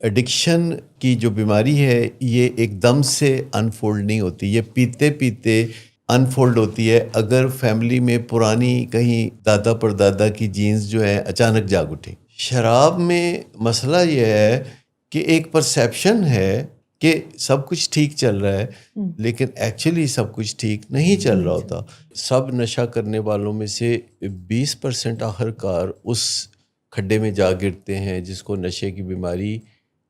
Addiction کی جو بیماری ہے یہ ایک دم سے انفولڈ نہیں ہوتی، یہ پیتے پیتے انفولڈ ہوتی ہے اگر فیملی میں پرانی کہیں دادا پردادا کی جینز جو ہے اچانک جاگ اٹھیں۔ شراب میں مسئلہ یہ ہے کہ ایک پرسیپشن ہے کہ سب کچھ ٹھیک چل رہا ہے، لیکن ایکچولی سب کچھ ٹھیک نہیں چل رہا ہوتا۔ سب نشہ کرنے والوں میں سے 20% آخر کار اس کھڈے میں جا گرتے ہیں جس کو نشے کی بیماری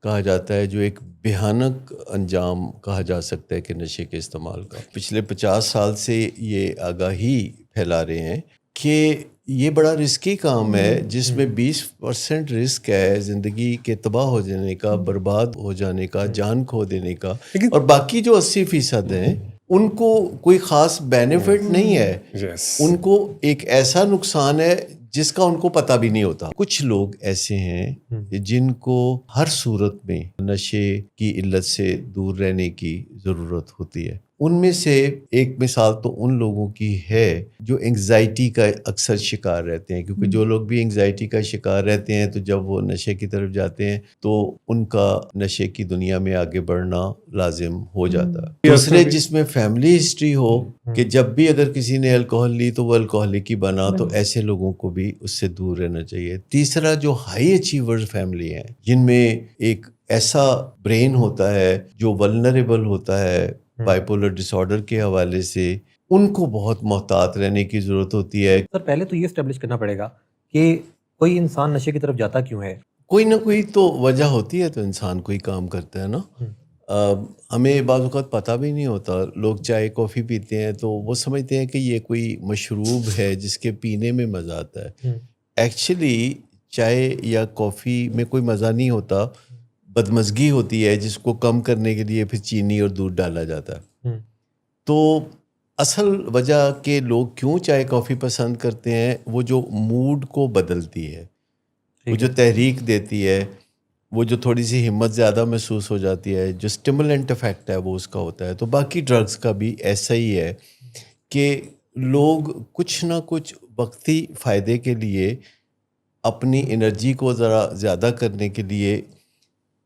کہا جاتا ہے، جو ایک بھیانک انجام کہا جا سکتا ہے کہ نشے کے استعمال کا۔ پچھلے 50 سال سے یہ آگاہی پھیلا رہے ہیں کہ یہ بڑا رسکی کام ہے جس میں 20% رسک ہے زندگی کے تباہ ہو جانے کا، برباد ہو جانے کا، جان کھو دینے کا، اور باقی جو 80% ہیں ان کو کوئی خاص بینیفٹ نہیں ہے، ان کو ایک ایسا نقصان ہے جس کا ان کو پتہ بھی نہیں ہوتا۔ کچھ لوگ ایسے ہیں جن کو ہر صورت میں نشے کی علت سے دور رہنے کی ضرورت ہوتی ہے۔ ان میں سے ایک مثال تو ان لوگوں کی ہے جو انگزائٹی کا اکثر شکار رہتے ہیں، کیونکہ جو لوگ بھی انگزائٹی کا شکار رہتے ہیں تو جب وہ نشے کی طرف جاتے ہیں تو ان کا نشے کی دنیا میں آگے بڑھنا لازم ہو جاتا ہے۔ دوسرے جس میں فیملی ہسٹری ہو کہ جب بھی اگر کسی نے الکوہل لی تو وہ الکوہلک ہی بنا، تو ایسے لوگوں کو بھی اس سے دور رہنا چاہیے۔ تیسرا جو ہائی اچیور فیملی ہیں جن میں ایک ایسا برین ہوتا ہے جو ولنریبل ہوتا ہے بائیپولر ڈس آرڈر کے حوالے سے، ان کو بہت محتاط رہنے کی ضرورت ہوتی ہے۔ سر پہلے تو یہ اسٹیبلش کرنا پڑے گا کہ کوئی انسان نشے کی طرف جاتا کیوں ہے؟ کوئی نہ کوئی تو وجہ ہوتی ہے تو انسان کوئی کام کرتا ہے نا۔ ہمیں بعض اوقات پتہ بھی نہیں ہوتا، لوگ چائے کافی پیتے ہیں تو وہ سمجھتے ہیں کہ یہ کوئی مشروب ہے جس کے پینے میں مزہ آتا ہے۔ ایکچولی چائے یا کافی میں کوئی مزہ نہیں ہوتا، بدمزگی ہوتی ہے جس کو کم کرنے کے لیے پھر چینی اور دودھ ڈالا جاتا ہے۔ تو اصل وجہ کہ لوگ کیوں چائے کافی پسند کرتے ہیں، وہ جو موڈ کو بدلتی ہے، وہ جو تحریک دیتی ہے، وہ جو تھوڑی سی ہمت زیادہ محسوس ہو جاتی ہے، جو اسٹیمولنٹ افیکٹ ہے وہ اس کا ہوتا ہے۔ تو باقی ڈرگز کا بھی ایسا ہی ہے کہ لوگ کچھ نہ کچھ وقتی فائدے کے لیے اپنی انرجی کو ذرا زیادہ کرنے کے لیے،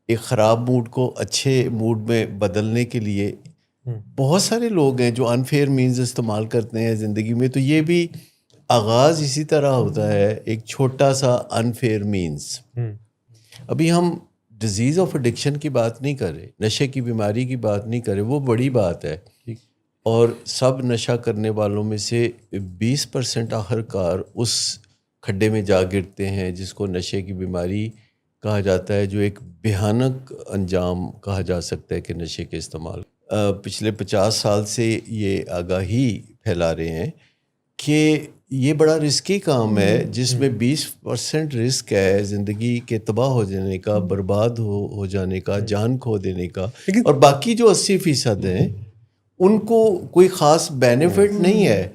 ایک خراب موڈ کو اچھے موڈ میں بدلنے کے لیے بہت سارے لوگ ہیں جو انفیئر مینز استعمال کرتے ہیں زندگی میں۔ تو یہ بھی آغاز اسی طرح ہوتا ہے، ایک چھوٹا سا انفیئر مینز۔ ابھی ہم ڈیزیز آف ایڈکشن کی بات نہیں کر رہے، نشے کی بیماری کی بات نہیں کر رہے، وہ بڑی بات ہے، اور سب نشہ کرنے والوں میں سے 20% آخر کار اس کھڈے میں جا گرتے ہیں جس کو نشے کی بیماری کہا جاتا ہے، جو ایک بھیانک انجام کہا جا سکتا ہے کہ نشے کے استعمال۔ پچھلے 50 سال سے یہ آگاہی پھیلا رہے ہیں کہ یہ بڑا رسکی کام ہے جس میں 20% رسک ہے زندگی کے تباہ ہو جانے کا، برباد ہو جانے کا، جان کھو دینے کا، اور باقی جو 80% ہیں ان کو کوئی خاص بینیفٹ نہیں ہے،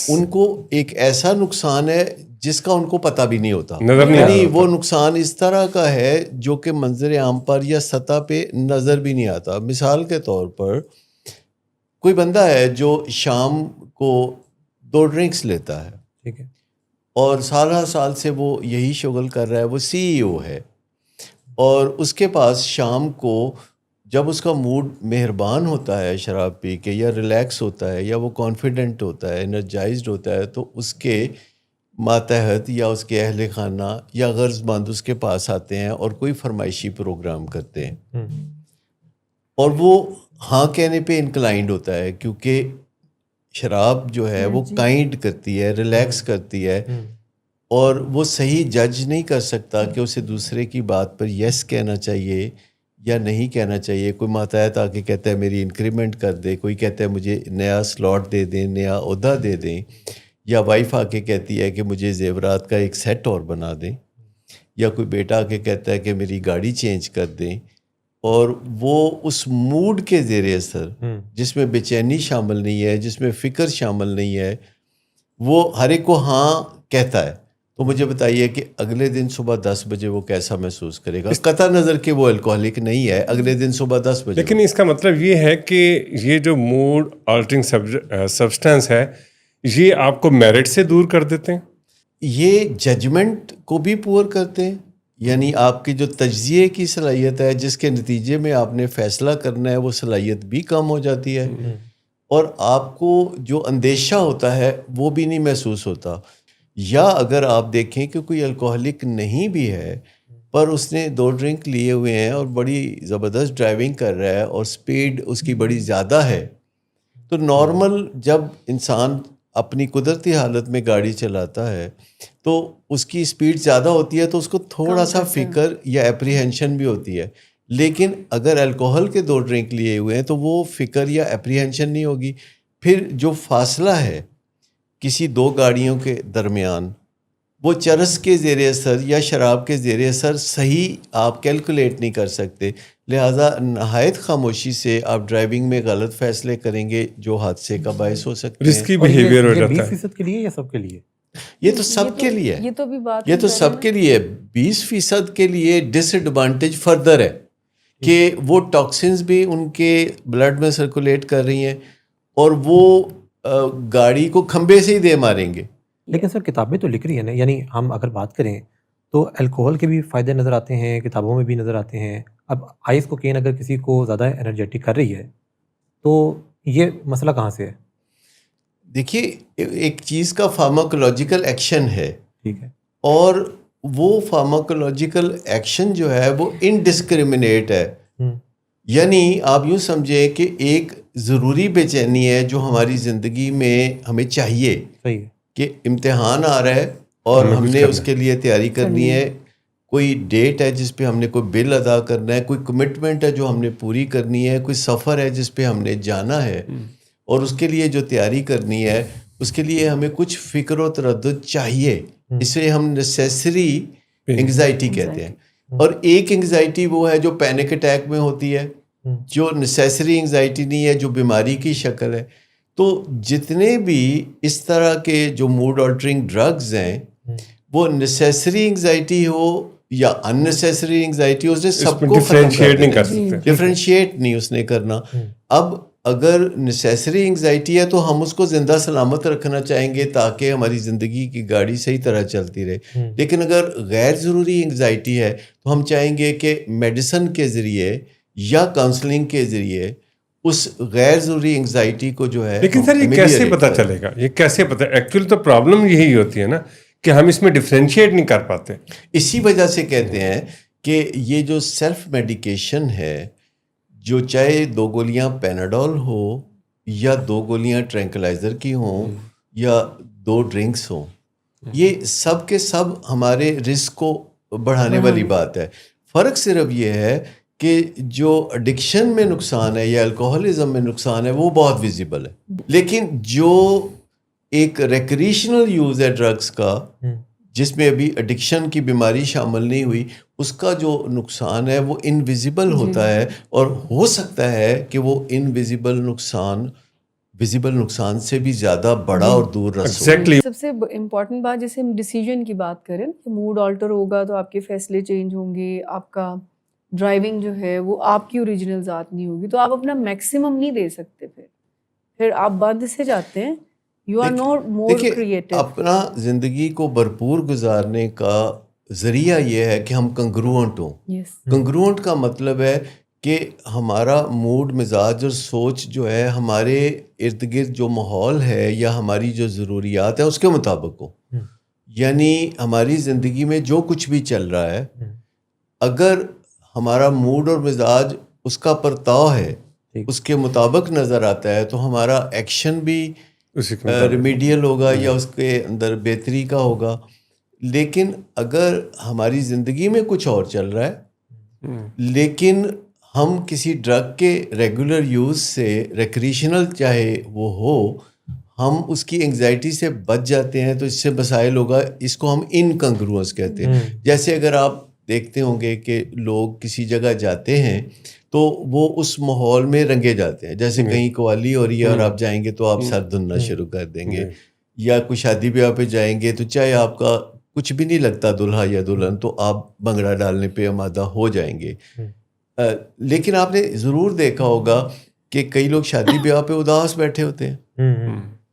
ان کو ایک ایسا نقصان ہے جس کا ان کو پتہ بھی نہیں ہوتا، یعنی وہ نقصان اس طرح کا ہے جو کہ منظر عام پر یا سطح پہ نظر بھی نہیں آتا۔ مثال کے طور پر کوئی بندہ ہے جو شام کو 2 ڈرنکس لیتا ہے، ٹھیک ہے، اور سالہ سال سے وہ یہی شغل کر رہا ہے، وہ CEO ہے، اور اس کے پاس شام کو جب اس کا موڈ مہربان ہوتا ہے شراب پی کے، یا ریلیکس ہوتا ہے، یا وہ کانفیڈنٹ ہوتا ہے، انرجائزڈ ہوتا ہے، تو اس کے ماتحت یا اس کے اہل خانہ یا غرض مند اس کے پاس آتے ہیں اور کوئی فرمائشی پروگرام کرتے ہیں، اور وہ ہاں کہنے پہ انکلائنڈ ہوتا ہے، کیونکہ شراب جو ہے وہ کائنڈ کرتی ہے، ریلیکس کرتی ہے، اور وہ صحیح جج نہیں کر سکتا کہ اسے دوسرے کی بات پر یس کہنا چاہیے یا نہیں کہنا چاہیے۔ کوئی ماتحت آ کے کہتا ہے میری انکریمنٹ کر دے، کوئی کہتا ہے مجھے نیا سلاٹ دے دیں، نیا عہدہ دے دیں، یا وائف آ کے کہتی ہے کہ مجھے زیورات کا ایک سیٹ اور بنا دیں، یا کوئی بیٹا آ کے کہتا ہے کہ میری گاڑی چینج کر دیں، اور وہ اس موڈ کے زیر اثر جس میں بے چینی شامل نہیں ہے، جس میں فکر شامل نہیں ہے، وہ ہر ایک کو ہاں کہتا ہے۔ تو مجھے بتائیے کہ اگلے دن صبح 10 بجے وہ کیسا محسوس کرے گا؟ قطع نظر کہ وہ الکوہلک نہیں ہے، اگلے دن صبح 10 بجے۔ لیکن اس کا مطلب یہ ہے کہ یہ جو موڈ آلٹرنگ سبسٹنس ہے، یہ آپ کو میرٹ سے دور کر دیتے ہیں، یہ ججمنٹ کو بھی پور کرتے ہیں، یعنی آپ کی جو تجزیے کی صلاحیت ہے، جس کے نتیجے میں آپ نے فیصلہ کرنا ہے، وہ صلاحیت بھی کم ہو جاتی ہے، اور آپ کو جو اندیشہ ہوتا ہے وہ بھی نہیں محسوس ہوتا. یا اگر آپ دیکھیں کہ کوئی الکوہلک نہیں بھی ہے پر اس نے 2 ڈرنک لیے ہوئے ہیں اور بڑی زبردست ڈرائیونگ کر رہا ہے اور سپیڈ اس کی بڑی زیادہ ہے، تو نارمل جب انسان اپنی قدرتی حالت میں گاڑی چلاتا ہے تو اس کی سپیڈ زیادہ ہوتی ہے تو اس کو تھوڑا سا فکر یا اپریہنشن بھی ہوتی ہے. لیکن اگر الکوہل کے 2 ڈرنک لیے ہوئے ہیں تو وہ فکر یا اپریہنشن نہیں ہوگی. پھر جو فاصلہ ہے کسی 2 گاڑیوں کے درمیان، وہ چرس کے زیر اثر یا شراب کے زیر اثر صحیح آپ کیلکولیٹ نہیں کر سکتے. لہٰذا نہایت خاموشی سے آپ ڈرائیونگ میں غلط فیصلے کریں گے جو حادثے کا باعث ہو سکتے ہیں. رسکی بیہیویئر ہو جاتا ہے. 20% کے لیے یا سب کے لیے؟ یہ تو سب کے لیے ہے، یہ تو سب کے لیے 20% کے لیے ڈس ایڈوانٹیج فردر ہے کہ وہ ٹاکسنز بھی ان کے بلڈ میں سرکولیٹ کر رہی ہیں اور وہ گاڑی کو کھمبے سے ہی دے ماریں گے. لیکن سر کتابیں تو لکھ رہی ہیں نا، یعنی ہم اگر بات کریں تو الکوہل کے بھی فائدے نظر آتے ہیں، کتابوں میں بھی نظر آتے ہیں. اب آئس کوکین اگر کسی کو زیادہ انرجیٹک کر رہی ہے تو یہ مسئلہ کہاں سے ہے؟ دیکھیے ایک چیز کا فارماکولوجیکل ایکشن ہے، ٹھیک ہے، اور وہ فارماکولوجیکل ایکشن جو ہے وہ انڈسکریمنیٹ ہے. یعنی آپ یوں سمجھیں کہ ایک ضروری بے چینی ہے جو ہماری زندگی میں ہمیں چاہیے صحیح ہے کہ امتحان آ رہا ہے اور ہم نے اس کے لیے تیاری کرنی ہے، کوئی ڈیٹ ہے جس پہ ہم نے کوئی بل ادا کرنا ہے، کوئی کمٹمنٹ ہے جو ہم نے پوری کرنی ہے، کوئی سفر ہے جس پہ ہم نے جانا ہے، اور اس کے لیے جو تیاری کرنی ہے اس کے لیے ہمیں کچھ فکر و تردد چاہیے. اسے ہم نیسیسری انگزائٹی کہتے ہیں. اور ایک انگزائٹی وہ ہے جو پینک اٹیک میں ہوتی ہے، جو نیسیسری انگزائٹی نہیں ہے، جو بیماری کی شکل ہے. تو جتنے بھی اس طرح کے جو موڈ آلٹرنگ ڈرگز ہیں، وہ نیسیسری انگزائٹی ہو یا ان نیسیسری انگزائٹی ہو، اس نے سب کو ڈفرینشیٹ نہیں کر سکتے، ڈفرینشیٹ نہیں اس نے کرنا. اب اگر نیسیسری انگزائٹی ہے تو ہم اس کو زندہ سلامت رکھنا چاہیں گے تاکہ ہماری زندگی کی گاڑی صحیح طرح چلتی رہے. لیکن اگر غیر ضروری انگزائٹی ہے تو ہم چاہیں گے کہ میڈیسن کے ذریعے یا کاؤنسلنگ کے ذریعے اس غیر ضروری انگزائٹی کو جو ہے. لیکن سر یہ کیسے پتہ چلے گا؟ یہ کیسے پتہ؟ ایکچولی تو پرابلم یہی ہوتی ہے نا کہ ہم اس میں ڈفرینشیٹ نہیں کر پاتے. اسی وجہ سے کہتے ہیں کہ یہ جو سیلف میڈیکیشن ہے، جو چاہے 2 گولیاں پیناڈول ہو یا 2 گولیاں ٹرینکلائزر کی ہوں یا 2 ڈرنکس ہوں، یہ سب کے سب ہمارے رسک کو بڑھانے والی بات ہے. فرق صرف یہ ہے کہ جو ایڈکشن میں نقصان ہے یا الکوہلزم میں نقصان ہے وہ بہت ویزیبل ہے. لیکن جو ایک ریکریشنل یوز ہے ڈرگس کا، جس میں ابھی ایڈکشن کی بیماری شامل نہیں ہوئی، اس کا جو نقصان ہے وہ انویزیبل ہوتا ہے، اور ہو سکتا ہے کہ وہ انویزیبل نقصان ویزیبل نقصان سے بھی زیادہ بڑا اور دور رس ہو. سب سے امپورٹنٹ بات، جیسے ہم ڈیسیجن کی بات کریں کہ موڈ آلٹر ہوگا تو آپ کے فیصلے چینج ہوں گے، آپ کا ڈرائیونگ جو ہے وہ آپ کی اوریجنل ذات نہیں ہوگی، تو آپ اپنا میکسیمم نہیں دے سکتے، پھر آپ بند سے جاتے ہیں. You are not more creative. اپنا زندگی کو بھرپور گزارنے کا ذریعہ یہ ہے کہ ہم کنگروئنٹ ہوں. کنگروئنٹ کا مطلب ہے کہ ہمارا موڈ، مزاج اور سوچ جو ہے ہمارے ارد گرد جو ماحول ہے یا ہماری جو ضروریات ہیں اس کے مطابق ہو. یعنی ہماری زندگی میں جو کچھ بھی چل رہا ہے، اگر ہمارا موڈ اور مزاج اس کا پرتاؤ ہے، اس کے مطابق نظر آتا ہے، تو ہمارا ایکشن بھی ریمیڈیل ہوگا یا اس کے اندر بہتری کا ہوگا. لیکن اگر ہماری زندگی میں کچھ اور چل رہا ہے لیکن ہم کسی ڈرگ کے ریگولر یوز سے، ریکریشنل چاہے وہ ہو، ہم اس کی انگزائٹی سے بچ جاتے ہیں، تو اس سے مسائل ہوگا. اس کو ہم انکنگروئنس کہتے ہیں. جیسے اگر آپ دیکھتے ہوں گے کہ لوگ کسی جگہ جاتے ہیں تو وہ اس ماحول میں رنگے جاتے ہیں. جیسے کہیں قوالی ہو رہی ہے اور آپ جائیں گے تو آپ سر دھننا شروع کر دیں گے، یا کوئی شادی بیاہ پہ جائیں گے تو چاہے آپ کا کچھ بھی نہیں لگتا دلہا یا دلہن، تو آپ بھنگڑا ڈالنے پہ آمادہ ہو جائیں گے. لیکن آپ نے ضرور دیکھا ہوگا کہ کئی لوگ شادی بیاہ پہ اداس بیٹھے ہوتے ہیں،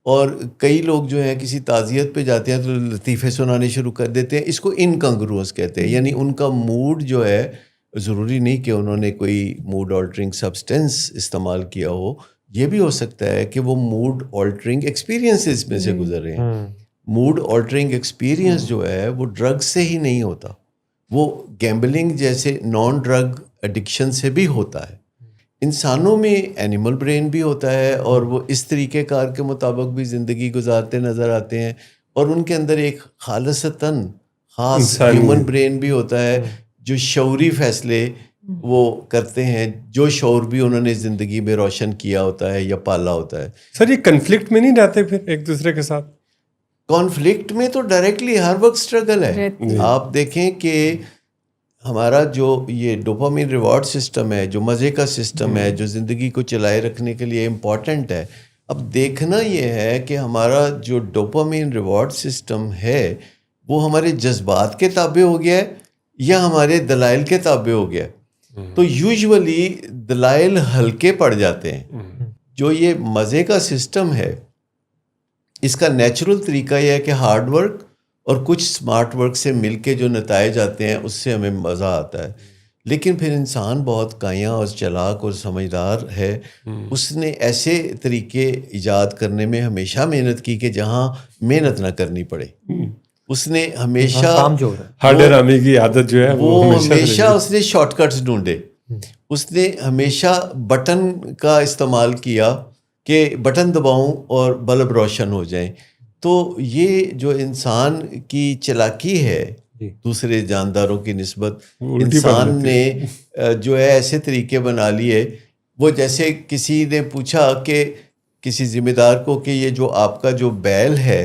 اور کئی لوگ جو ہیں کسی تعزیت پہ جاتے ہیں تو لطیفے سنانے شروع کر دیتے ہیں. اس کو انکنگروس کہتے ہیں, یعنی ان کا موڈ جو ہے, ضروری نہیں کہ انہوں نے کوئی موڈ آلٹرنگ سبسٹینس استعمال کیا ہو, یہ بھی ہو سکتا ہے کہ وہ موڈ آلٹرنگ ایکسپیرینسز میں سے گزر رہے ہیں. موڈ آلٹرنگ ایکسپیرینس جو ہے وہ ڈرگ سے ہی نہیں ہوتا, وہ گیمبلنگ جیسے نان ڈرگ ایڈکشن سے بھی ہوتا ہے. انسانوں میں اینیمل برین بھی ہوتا ہے اور وہ اس طریقہ کار کے مطابق بھی زندگی گزارتے نظر آتے ہیں, اور ان کے اندر ایک خالصتاً خاص ہیومن برین بھی ہوتا ہے جو شعوری فیصلے وہ کرتے ہیں, جو شعور بھی انہوں نے زندگی میں روشن کیا ہوتا ہے یا پالا ہوتا ہے. سر یہ کنفلکٹ میں نہیں رہتے پھر ایک دوسرے کے ساتھ؟ کانفلکٹ میں تو ڈائریکٹلی ہر وقت اسٹرگل ہے. آپ دیکھیں کہ ہمارا جو یہ ڈوپامین ریوارڈ سسٹم ہے, جو مزے کا سسٹم ہے, جو زندگی کو چلائے رکھنے کے لیے امپورٹنٹ ہے, اب دیکھنا یہ ہے کہ ہمارا جو ڈوپامین ریوارڈ سسٹم ہے وہ ہمارے جذبات کے تابع ہو گیا ہے یا ہمارے دلائل کے تابع ہو گیا ہے. تو یوزولی دلائل ہلکے پڑ جاتے ہیں. جو یہ مزے کا سسٹم ہے اس کا نیچرل طریقہ یہ ہے کہ ہارڈ ورک اور کچھ اسمارٹ ورک سے مل کے جو نتائج آتے ہیں اس سے ہمیں مزہ آتا ہے. لیکن پھر انسان بہت کایاں اور چلاک اور سمجھدار ہے, اس نے ایسے طریقے ایجاد کرنے میں ہمیشہ محنت کی کہ جہاں محنت نہ کرنی پڑے. اس نے ہمیشہ ہارڈرامی کی عادت جو ہے وہ ہمیشہ اس نے شارٹ کٹس ڈھونڈے. اس نے ہمیشہ بٹن کا استعمال کیا کہ بٹن دباؤں اور بلب روشن ہو جائیں. تو یہ جو انسان کی چلاکی ہے دوسرے جانداروں کی نسبت, انسان نے جو ہے ایسے طریقے بنا لیے. وہ جیسے کسی نے پوچھا کہ کسی ذمہ دار کو کہ یہ جو آپ کا جو بیل ہے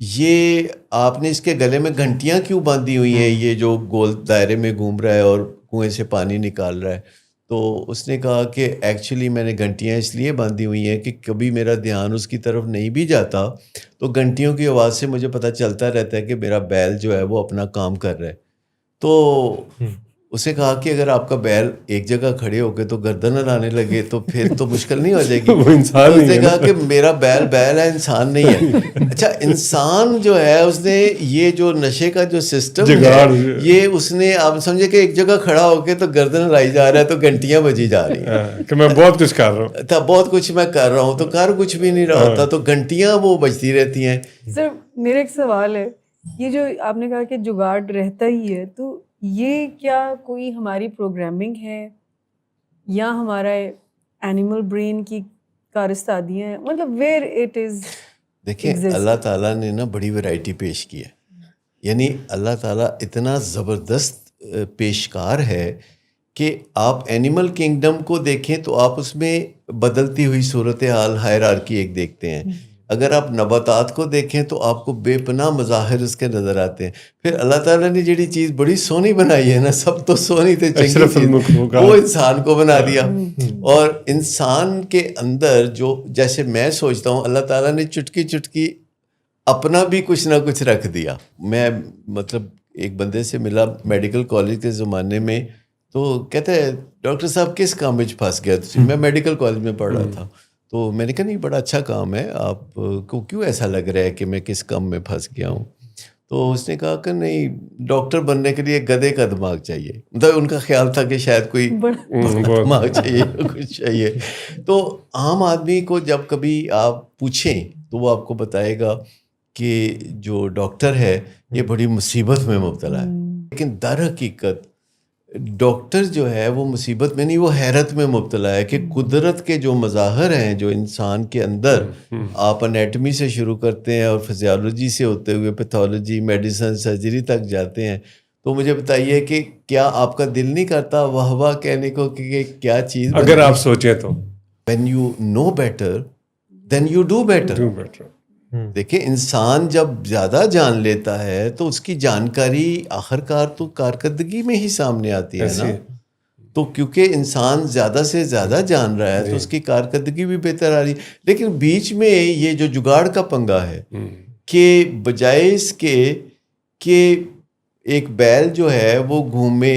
یہ آپ نے اس کے گلے میں گھنٹیاں کیوں باندھی ہوئی ہیں, یہ جو گول دائرے میں گھوم رہا ہے اور کنویں سے پانی نکال رہا ہے. تو اس نے کہا کہ ایکچولی میں نے گھنٹیاں اس لیے باندھی ہوئی ہیں کہ کبھی میرا دھیان اس کی طرف نہیں بھی جاتا تو گھنٹیوں کی آواز سے مجھے پتہ چلتا رہتا ہے کہ میرا بیل جو ہے وہ اپنا کام کر رہا ہے. تو اسے کہا کہ اگر آپ کا بیل ایک جگہ کھڑے ہو کے تو گردن اڑانے لگے تو پھر تو مشکل نہیں ہو جائے گی. وہ انسان اس نے کہا کہ میرا بیل ہے, انسان نہیں ہے. اچھا, انسان جو ہے اس نے یہ جو نشے کا جو سسٹم ہے یہ اس نے آپ سمجھے کہ ایک جگہ کھڑا ہو کے تو گردن اڑائی جا رہا ہے تو گھنٹیاں بجی جا رہی ہیں کہ میں بہت کچھ کر رہا ہوں, تھا بہت کچھ میں کر رہا ہوں, تو کر کچھ بھی نہیں رہا ہوتا, تو گھنٹیاں وہ بجتی رہتی ہیں. سر میرا ایک سوال ہے, یہ جو آپ نے کہا کہ جگاڑ رہتا ہی ہے, تو یہ کیا کوئی ہماری پروگرامنگ ہے یا ہمارا اینیمل برین کی کارستادیاں ہیں, مطلب ویئر اٹ از؟ دیکھیں اللہ تعالیٰ نے نا بڑی ویرائٹی پیش کی ہے, یعنی اللہ تعالیٰ اتنا زبردست پیشکار ہے کہ آپ اینیمل کنگڈم کو دیکھیں تو آپ اس میں بدلتی ہوئی صورتحال ہائرارکی ایک دیکھتے ہیں. اگر آپ نباتات کو دیکھیں تو آپ کو بے پناہ مظاہر اس کے نظر آتے ہیں. پھر اللہ تعالیٰ نے جڑی چیز بڑی سونی بنائی ہے نا, سب تو سونی تھے چنگی چیز, وہ انسان کو بنا دیا. اور انسان کے اندر جو جیسے میں سوچتا ہوں اللہ تعالیٰ نے چٹکی چٹکی اپنا بھی کچھ نہ کچھ رکھ دیا. میں مطلب ایک بندے سے ملا میڈیکل کالج کے زمانے میں, تو کہتے ہیں ڈاکٹر صاحب کس کام میں پھنس گیا تھی؟ میں میڈیکل کالج میں پڑھ رہا تھا. تو میں نے کہا نہیں بڑا اچھا کام ہے, آپ کو کیوں ایسا لگ رہا ہے کہ میں کس کام میں پھنس گیا ہوں؟ تو اس نے کہا کہ نہیں, ڈاکٹر بننے کے لیے گدھے کا دماغ چاہیے. مطلب ان کا خیال تھا کہ شاید کوئی دماغ چاہیے, کچھ چاہیے. تو عام آدمی کو جب کبھی آپ پوچھیں تو وہ آپ کو بتائے گا کہ جو ڈاکٹر ہے یہ بڑی مصیبت میں مبتلا ہے. لیکن در حقیقت ڈاکٹر جو ہے وہ مصیبت میں نہیں, وہ حیرت میں مبتلا ہے کہ قدرت کے جو مظاہر ہیں جو انسان کے اندر, آپ انیٹمی سے شروع کرتے ہیں اور فزیالوجی سے ہوتے ہوئے پیتھولوجی, میڈیسن, سرجری تک جاتے ہیں. تو مجھے بتائیے کہ کیا آپ کا دل نہیں کرتا واہ واہ کہنے کو کہ کیا چیز, اگر آپ سوچیں تو when you know better then you do better. دیکھیں انسان جب زیادہ جان لیتا ہے تو اس کی جانکاری آخرکار تو کارکردگی میں ہی سامنے آتی ہے نا. تو کیونکہ انسان زیادہ سے زیادہ جان رہا ہے تو اس کی کارکردگی بھی بہتر آ رہی ہے. لیکن بیچ میں یہ جو جگاڑ کا پنگا ہے کہ بجائے اس کے کہ ایک بیل جو ہے وہ گھومے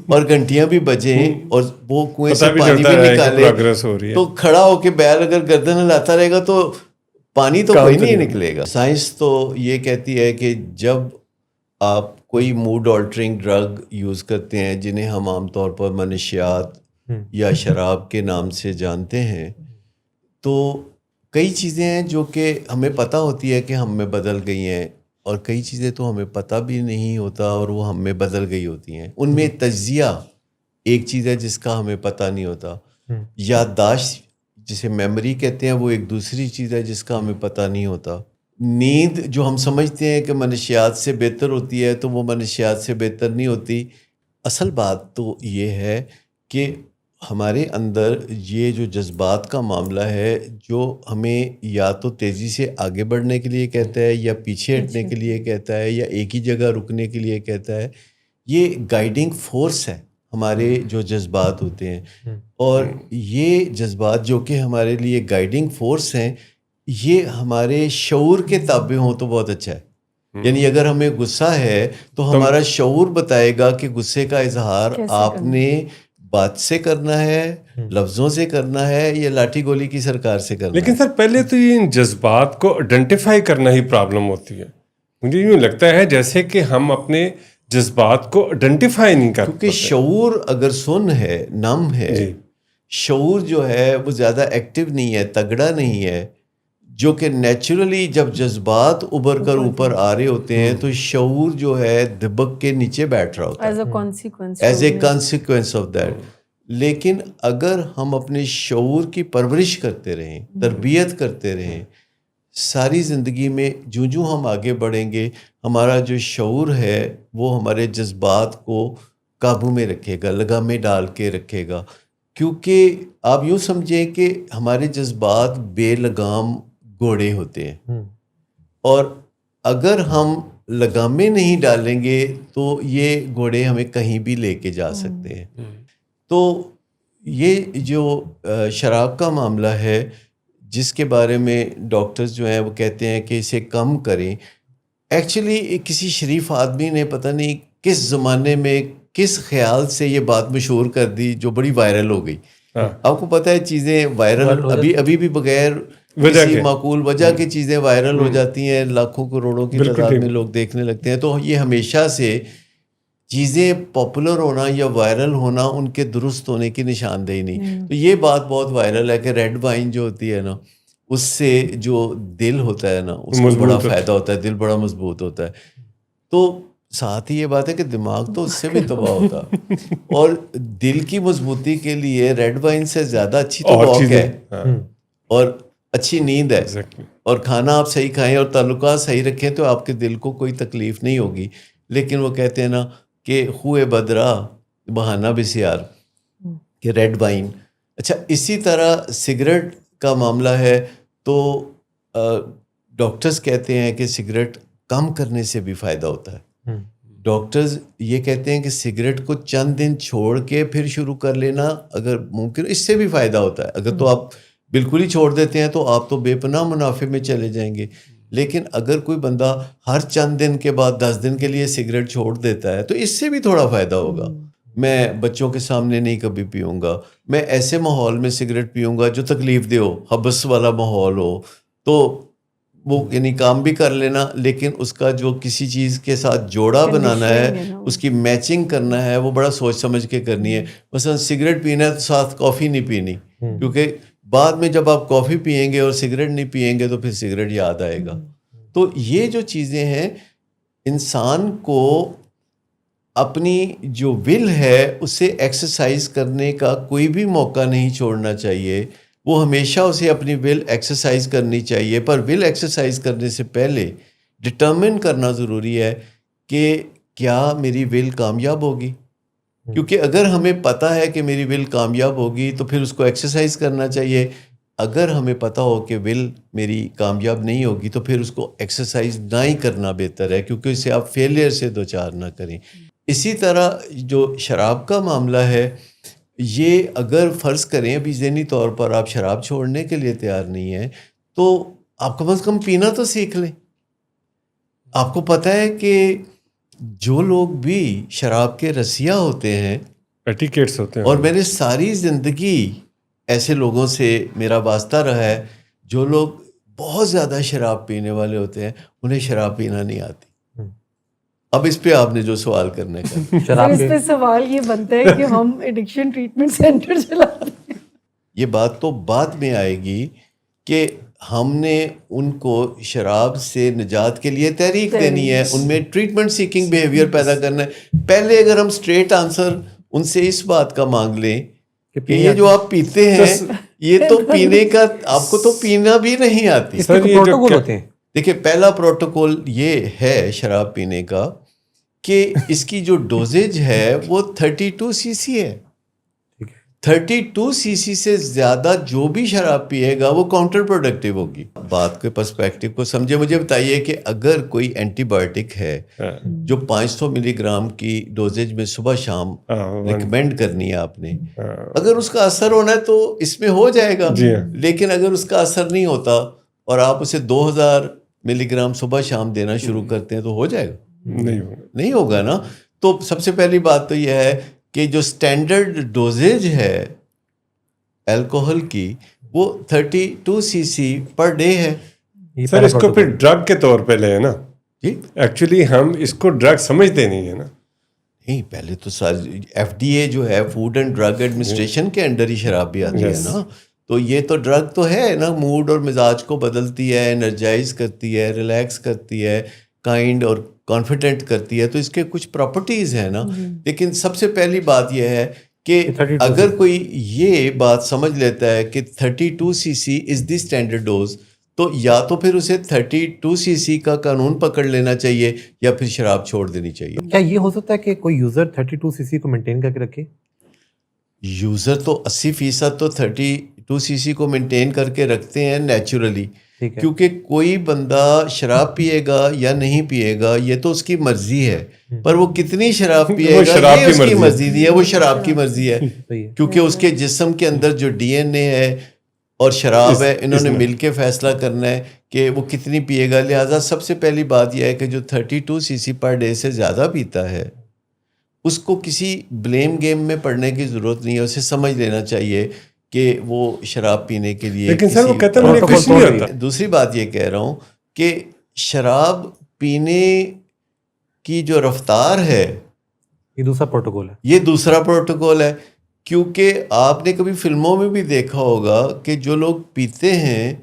اور گھنٹیاں بھی بجیں اور وہ کنویں سے پتہ بھی پانی چلتا بھی ہے کہ نکالے پروگرس ہو رہی ہے. تو کھڑا ہو کے بیل اگر گردن ہلاتا رہے گا تو پانی تو کوئی نہیں نکلے گا. سائنس تو یہ کہتی ہے کہ جب آپ کوئی موڈ آلٹرنگ ڈرگ یوز کرتے ہیں جنہیں ہم عام طور پر منشیات یا شراب کے نام سے جانتے ہیں، تو کئی چیزیں ہیں جو کہ ہمیں پتہ ہوتی ہے کہ ہم میں بدل گئی ہیں، اور کئی چیزیں تو ہمیں پتہ بھی نہیں ہوتا اور وہ ہم میں بدل گئی ہوتی ہیں. ان میں تجزیہ ایک چیز ہے جس کا ہمیں پتہ نہیں ہوتا، یادداشت جسے میموری کہتے ہیں وہ ایک دوسری چیز ہے جس کا ہمیں پتہ نہیں ہوتا. نیند جو ہم سمجھتے ہیں کہ منشیات سے بہتر ہوتی ہے تو وہ منشیات سے بہتر نہیں ہوتی. اصل بات تو یہ ہے کہ ہمارے اندر یہ جو جذبات کا معاملہ ہے جو ہمیں یا تو تیزی سے آگے بڑھنے کے لیے کہتا ہے یا پیچھے ہٹنے کے لیے کہتا ہے یا ایک ہی جگہ رکنے کے لیے کہتا ہے، یہ گائیڈنگ فورس ہے ہمارے جو جذبات ہوتے ہیں. اور یہ جذبات جو کہ ہمارے لیے گائیڈنگ فورس ہیں، یہ ہمارے شعور کے تابع ہوں تو بہت اچھا ہے. یعنی اگر ہمیں غصہ ہے تو ہمارا شعور بتائے گا کہ غصے کا اظہار آپ نے بات سے کرنا ہے، لفظوں سے کرنا ہے، یا لاٹھی گولی کی سرکار سے کرنا ہے. لیکن سر پہلے تو یہ ان جذبات کو آئیڈینٹیفائی کرنا ہی پرابلم ہوتی ہے. مجھے یوں لگتا ہے جیسے کہ ہم اپنے جذبات کو آئیڈینٹیفائی نہیں کرتے. کیونکہ شعور اگر سن ہے، نم ہے، شعور جو ہے وہ زیادہ ایکٹیو نہیں ہے، تگڑا نہیں ہے، جو کہ نیچرلی جب جذبات ابھر کر اوپر آ رہے ہوتے ہیں تو شعور جو ہے دبک کے نیچے بیٹھ رہا ہوتا ہے as a consequence of that. لیکن اگر ہم اپنے شعور کی پرورش کرتے رہیں، تربیت کرتے رہیں، ساری زندگی میں جوں ہم آگے بڑھیں گے ہمارا جو شعور ہے وہ ہمارے جذبات کو قابو میں رکھے گا، لگام میں ڈال کے رکھے گا. کیونکہ آپ یوں سمجھیں کہ ہمارے جذبات بے لگام گھوڑے ہوتے ہیں، اور اگر ہم لگامیں نہیں ڈالیں گے تو یہ گھوڑے ہمیں کہیں بھی لے کے جا سکتے ہیں. تو یہ جو شراب کا معاملہ ہے جس کے بارے میں ڈاکٹرز جو ہیں وہ کہتے ہیں کہ اسے کم کریں، ایکچولی کسی شریف آدمی نے پتہ نہیں کس زمانے میں کس خیال سے یہ بات مشہور کر دی جو بڑی وائرل ہو گئی. آپ کو پتہ ہے چیزیں وائرل ابھی بھی بغیر کسی معقول وجہ کی چیزیں وائرل ہو جاتی ہیں، لاکھوں کروڑوں کی تعداد میں لوگ دیکھنے لگتے ہیں. تو یہ ہمیشہ سے چیزیں پاپولر ہونا یا وائرل ہونا ان کے درست ہونے کی نشاندہی نہیں. تو یہ بات بہت وائرل ہے کہ ریڈ وائن جو ہوتی ہے نا اس سے جو دل ہوتا ہے نا اس کو بڑا فائدہ ہوتا ہے، دل بڑا مضبوط ہوتا ہے. تو ساتھ ہی یہ بات ہے کہ دماغ تو اس سے بھی تباہ ہوتا اور دل کی مضبوطی کے لیے ریڈ وائن سے زیادہ اچھی تو واک ہے اور اچھی نیند ہے، اور کھانا آپ صحیح کھائیں اور تعلقات صحیح رکھیں تو آپ کے دل کو کوئی تکلیف نہیں ہوگی. لیکن وہ کہتے ہیں نا کہ خوئے بدرا بہانہ بسیار، کہ ریڈ وائن. اچھا اسی طرح سگریٹ کا معاملہ ہے تو ڈاکٹرز کہتے ہیں کہ سگریٹ کم کرنے سے بھی فائدہ ہوتا ہے. ڈاکٹرز یہ کہتے ہیں کہ سگریٹ کو چند دن چھوڑ کے پھر شروع کر لینا اگر ممکن، اس سے بھی فائدہ ہوتا ہے. اگر تو آپ بالکل ہی چھوڑ دیتے ہیں تو آپ تو بے پناہ منافع میں چلے جائیں گے. لیکن اگر کوئی بندہ ہر چند دن کے بعد 10 دن کے لیے سگریٹ چھوڑ دیتا ہے تو اس سے بھی تھوڑا فائدہ ہوگا. میں بچوں کے سامنے نہیں کبھی پیوں گا، میں ایسے ماحول میں سگریٹ پیوں گا جو تکلیف دہ ہو، حبس والا ماحول ہو، تو وہ یعنی کام بھی کر لینا لیکن اس کا جو کسی چیز کے ساتھ جوڑا بنانا ہے، اس کی میچنگ کرنا ہے، وہ بڑا سوچ سمجھ کے کرنی ہے. مثلا سگریٹ پینا ہے تو ساتھ کافی نہیں پینی، کیونکہ بعد میں جب آپ کافی پئیں گے اور سگریٹ نہیں پئیں گے تو پھر سگریٹ یاد آئے گا. تو یہ جو چیزیں ہیں انسان کو اپنی جو ول ہے اسے ایکسرسائز کرنے کا کوئی بھی موقع نہیں چھوڑنا چاہیے. وہ ہمیشہ اسے اپنی ول ایکسرسائز کرنی چاہیے، پر ول ایکسرسائز کرنے سے پہلے ڈٹرمن کرنا ضروری ہے کہ کیا میری ول کامیاب ہوگی. کیونکہ اگر ہمیں پتہ ہے کہ میری ول کامیاب ہوگی تو پھر اس کو ایکسرسائز کرنا چاہیے. اگر ہمیں پتہ ہو کہ ول میری کامیاب نہیں ہوگی تو پھر اس کو ایکسرسائز نہ ہی کرنا بہتر ہے، کیونکہ اسے آپ فیلئر سے دوچار نہ کریں. اسی طرح جو شراب کا معاملہ ہے، یہ اگر فرض کریں ابھی ذہنی طور پر آپ شراب چھوڑنے کے لیے تیار نہیں ہیں تو آپ کم از کم پینا تو سیکھ لیں. آپ کو پتہ ہے کہ جو لوگ بھی شراب کے رسیا ہوتے ہیں ایٹیکیٹس ہوتے ہیں. اور میں نے ساری زندگی ایسے لوگوں سے میرا واسطہ رہا ہے جو لوگ بہت زیادہ شراب پینے والے ہوتے ہیں, انہیں شراب پینا نہیں آتی. اب اس پہ آپ نے جو سوال کرنے کا شراب اس پہ سوال یہ بنتا ہے کہ ہم ایڈکشن ٹریٹمنٹ سینٹر چلاتے ہیں. یہ بات تو بعد میں آئے گی کہ ہم نے ان کو شراب سے نجات کے لیے تحریک دینی ہے, ان میں ٹریٹمنٹ سیکنگ بیہیویئر پیدا کرنا ہے. پہلے اگر ہم اسٹریٹ آنسر ان سے اس بات کا مانگ لیں کہ یہ جو آپ پیتے ہیں یہ تو پینے کا آپ کو تو پینا بھی نہیں آتی. اس میں پروٹوکول ہوتے ہیں. دیکھیں پہلا پروٹوکول یہ ہے شراب پینے کا کہ اس کی جو ڈوزیج ہے وہ 32 cc ہے. 32 cc سے زیادہ جو بھی شراب پیے گا وہ کاؤنٹر پروڈکٹیو ہوگی. بات کے پرسپیکٹیو کو سمجھے. مجھے بتائیے کہ اگر کوئی اینٹی بایوٹک ہے جو 500 ملی گرام کی ڈوزیج میں صبح شام ریکمینڈ کرنی ہے آپ نے, اگر اس کا اثر ہونا ہے تو اس میں ہو جائے گا. لیکن اگر اس کا اثر نہیں ہوتا اور آپ اسے 2000 ملی گرام صبح شام دینا شروع کرتے ہیں تو ہو جائے گا؟ نہیں ہوگا نا. تو سب سے پہلی بات تو یہ ہے کہ جو سٹینڈرڈ ڈوزیج ہے الکوہل کی وہ 32 cc پر ڈے ہے. سر اس کو پھر ڈرگ کے طور پہ لے نا. جی ایکچولی ہم اس کو ڈرگ سمجھتے نہیں ہیں نا. نہیں, پہلے تو FDA جو ہے فوڈ اینڈ ڈرگ ایڈمنسٹریشن کے انڈر ہی شراب بھی آتی ہے نا. تو یہ تو ڈرگ تو ہے نا, موڈ اور مزاج کو بدلتی ہے, انرجائز کرتی ہے, ریلیکس کرتی ہے, کائنڈ اور کانفیڈنٹ کرتی ہے. تو اس کے کچھ پراپرٹیز ہیں نا. لیکن سب سے پہلی بات یہ ہے کہ اگر کوئی یہ بات سمجھ لیتا ہے کہ 32 cc is the standard dose تو یا تو پھر اسے 32 cc کا قانون پکڑ لینا چاہیے یا پھر شراب چھوڑ دینی چاہیے. کیا یہ ہو سکتا ہے کہ کوئی یوزر 32 cc کو مینٹین کر کے رکھے؟ یوزر تو 80% تو 32 cc کو مینٹین کر کے رکھتے ہیں نیچرلی, کیونکہ کوئی بندہ شراب پیے گا یا نہیں پیے گا یہ تو اس کی مرضی ہے, پر وہ کتنی شراب پیے گا یہ اس کی مرضی نہیں ہے, وہ شراب کی مرضی ہے. کیونکہ اس کے جسم کے اندر جو DNA ہے اور شراب ہے انہوں نے مل کے فیصلہ کرنا ہے کہ وہ کتنی پیے گا. لہٰذا سب سے پہلی بات یہ ہے کہ جو 32 cc پر ڈے سے زیادہ پیتا ہے اس کو کسی بلیم گیم میں پڑنے کی ضرورت نہیں ہے. اسے سمجھ لینا چاہیے کہ وہ شراب پینے کے لیے. لیکن سر وہ کہتے ہیں کچھ نہیں ہوتا. دوسری بات یہ کہہ رہا ہوں کہ شراب پینے کی جو رفتار ہے یہ دوسرا پروٹوکول ہے. یہ دوسرا پروٹوکول ہے, کیونکہ آپ نے کبھی فلموں میں بھی دیکھا ہوگا کہ جو لوگ پیتے ہیں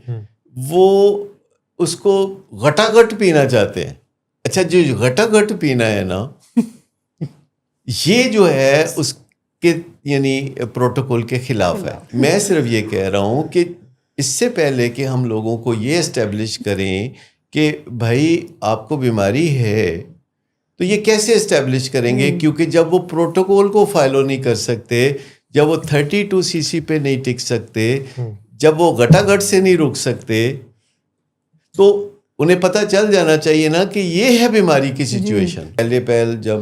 وہ اس کو گھٹا گھٹ پینا چاہتے ہیں. اچھا جو گھٹا گھٹ پینا ہے نا یہ جو ہے اس کے یعنی پروٹوکول کے خلاف ہے. میں صرف یہ کہہ رہا ہوں کہ اس سے پہلے کہ ہم لوگوں کو یہ اسٹیبلش کریں کہ بھائی آپ کو بیماری ہے تو یہ کیسے اسٹیبلش کریں گے, کیونکہ جب وہ پروٹوکول کو فالو نہیں کر سکتے, جب وہ 32 cc پہ نہیں ٹک سکتے, جب وہ گھٹا گھٹ سے نہیں رک سکتے تو انہیں پتہ چل جانا چاہیے نا کہ یہ ہے بیماری کی سچویشن. پہل جب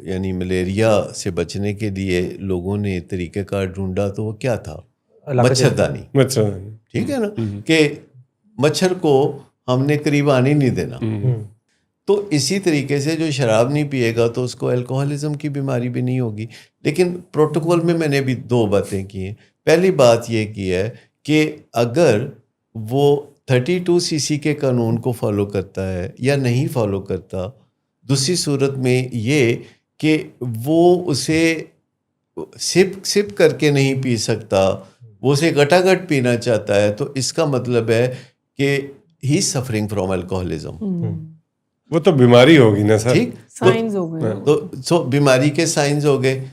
یعنی ملیریا سے بچنے کے لیے لوگوں نے طریقہ کار ڈھونڈا تو وہ کیا تھا؟ مچھردانی. ٹھیک ہے نا, کہ مچھر کو ہم نے قریب آنے نہیں دینا. تو اسی طریقے سے جو شراب نہیں پیے گا تو اس کو الکوہلزم کی بیماری بھی نہیں ہوگی. لیکن پروٹوکول میں نے بھی 2 باتیں کی ہیں. پہلی بات یہ کی ہے کہ اگر وہ 32 cc کے قانون کو فالو کرتا ہے یا نہیں فالو کرتا, دوسری صورت میں یہ کہ وہ اسے سپ کر کے نہیں پی سکتا, وہ اسے گھٹا گھٹ پینا چاہتا ہے, تو اس کا مطلب ہے کہ ہی سفرنگ فرام الکوہلزم. وہ تو بیماری ہوگی نا سر. ٹھیک, سائنز ہو گئے تو بیماری کے سائنز ہو گئے.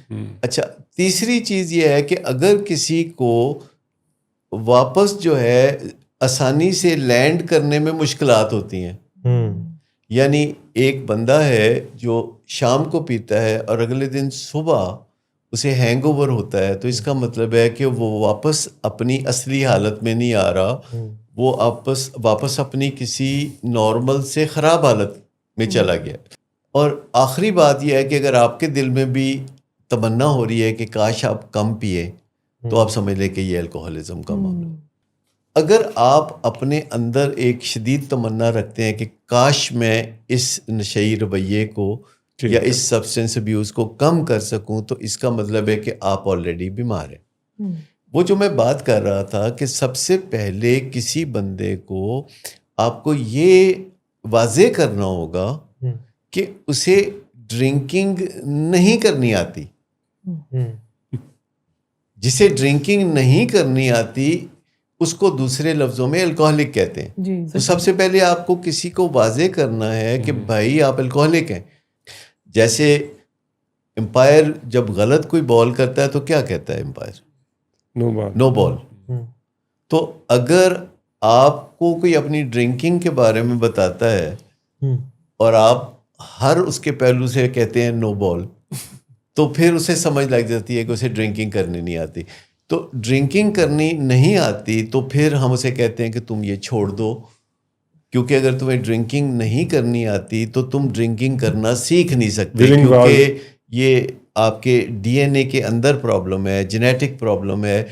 اچھا تیسری چیز یہ ہے کہ اگر کسی کو واپس جو ہے آسانی سے لینڈ کرنے میں مشکلات ہوتی ہیں, یعنی ایک بندہ ہے جو شام کو پیتا ہے اور اگلے دن صبح اسے ہینگ اوور ہوتا ہے, تو اس کا مطلب ہے کہ وہ واپس اپنی اصلی حالت میں نہیں آ رہا, وہ واپس اپنی کسی نارمل سے خراب حالت میں چلا گیا. اور آخری بات یہ ہے کہ اگر آپ کے دل میں بھی تمنا ہو رہی ہے کہ کاش آپ کم پیے تو آپ سمجھ لیں کہ یہ الکوہلزم کا معاملہ. اگر آپ اپنے اندر ایک شدید تمنا رکھتے ہیں کہ کاش میں اس نشئی رویے کو یا اس سبسٹینس ابیوز کو کم کر سکوں تو اس کا مطلب ہے کہ آپ آلریڈی بیمار ہیں. وہ جو میں بات کر رہا تھا کہ سب سے پہلے کسی بندے کو آپ کو یہ واضح کرنا ہوگا کہ اسے ڈرنکنگ نہیں کرنی آتی. جسے ڈرنکنگ نہیں کرنی آتی اس کو دوسرے لفظوں میں الکوہلک کہتے ہیں. تو سب سے پہلے آپ کو کسی کو واضح کرنا ہے کہ بھائی آپ الکوہلک ہیں. جیسے امپائر جب غلط کوئی بال کرتا ہے تو کیا کہتا ہے امپائر؟ نو بال. تو اگر آپ کو کوئی اپنی ڈرنکنگ کے بارے میں بتاتا ہے اور آپ ہر اس کے پہلو سے کہتے ہیں نو بال, تو پھر اسے سمجھ لگ جاتی ہے کہ اسے ڈرنکنگ کرنی نہیں آتی. تو ڈرنکنگ کرنی نہیں آتی تو پھر ہم اسے کہتے ہیں کہ تم یہ چھوڑ دو, کیونکہ اگر تمہیں ڈرنکنگ نہیں کرنی آتی تو تم ڈرنکنگ کرنا سیکھ نہیں سکتے, کیونکہ یہ آپ کے ڈی این اے کے اندر پرابلم ہے, جینیٹک پرابلم ہے.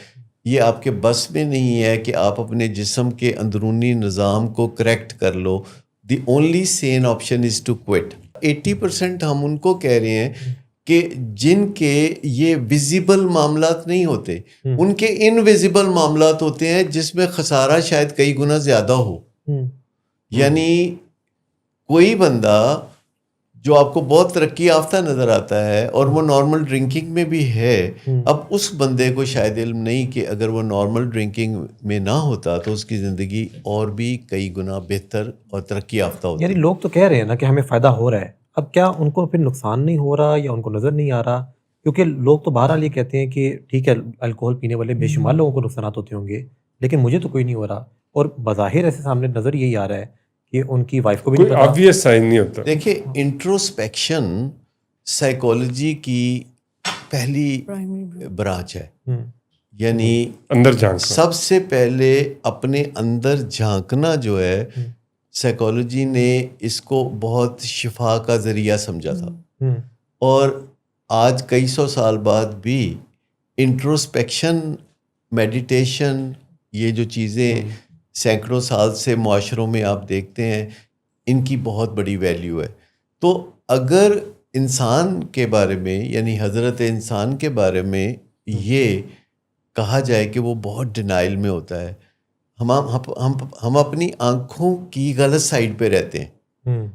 یہ آپ کے بس میں نہیں ہے کہ آپ اپنے جسم کے اندرونی نظام کو کریکٹ کر لو. The only sane option is to quit. 80% ہم ان کو کہہ رہے ہیں کہ جن کے یہ ویزیبل معاملات نہیں ہوتے, ان کے انویزیبل معاملات ہوتے ہیں جس میں خسارہ شاید کئی گنا زیادہ ہو. یعنی کوئی بندہ جو آپ کو بہت ترقی یافتہ نظر آتا ہے اور وہ نارمل ڈرنکنگ میں بھی ہے, اب اس بندے کو شاید علم نہیں کہ اگر وہ نارمل ڈرنکنگ میں نہ ہوتا تو اس کی زندگی اور بھی کئی گنا بہتر اور ترقی یافتہ ہوتی. یعنی لوگ تو کہہ رہے ہیں نا کہ ہمیں فائدہ ہو رہا ہے, اب کیا ان کو پھر نقصان نہیں ہو رہا یا ان کو نظر نہیں آ رہا؟ کیونکہ لوگ تو بہرحال یہ کہتے ہیں کہ ٹھیک ہے الکوہل پینے والے بے شمار لوگوں کو نقصانات ہوتے ہوں گے, لیکن مجھے تو کوئی نہیں ہو رہا. اور بظاہر ایسے سامنے نظر یہی آ رہا ہے کہ ان کی وائف کو بھی نہیں پتا, کوئی obvious سائن نہیں ہوتا. دیکھیں, انٹروسپیکشن سائیکالوجی کی پہلی برانچ ہے. یعنی اندر جھانکنا, سب سے پہلے اپنے اندر جھانکنا جو ہے, سائیکالوجی نے اس کو بہت شفا کا ذریعہ سمجھا تھا. اور آج کئی سو سال بعد بھی انٹروسپیکشن, میڈیٹیشن, یہ جو چیزیں سینکڑوں سال سے معاشروں میں آپ دیکھتے ہیں, ان کی بہت بڑی ویلیو ہے. تو اگر انسان کے بارے میں یعنی حضرت انسان کے بارے میں یہ کہا جائے کہ وہ بہت ڈینائل میں ہوتا ہے, ہم اپنی آنکھوں کی غلط سائڈ پہ رہتے ہیں.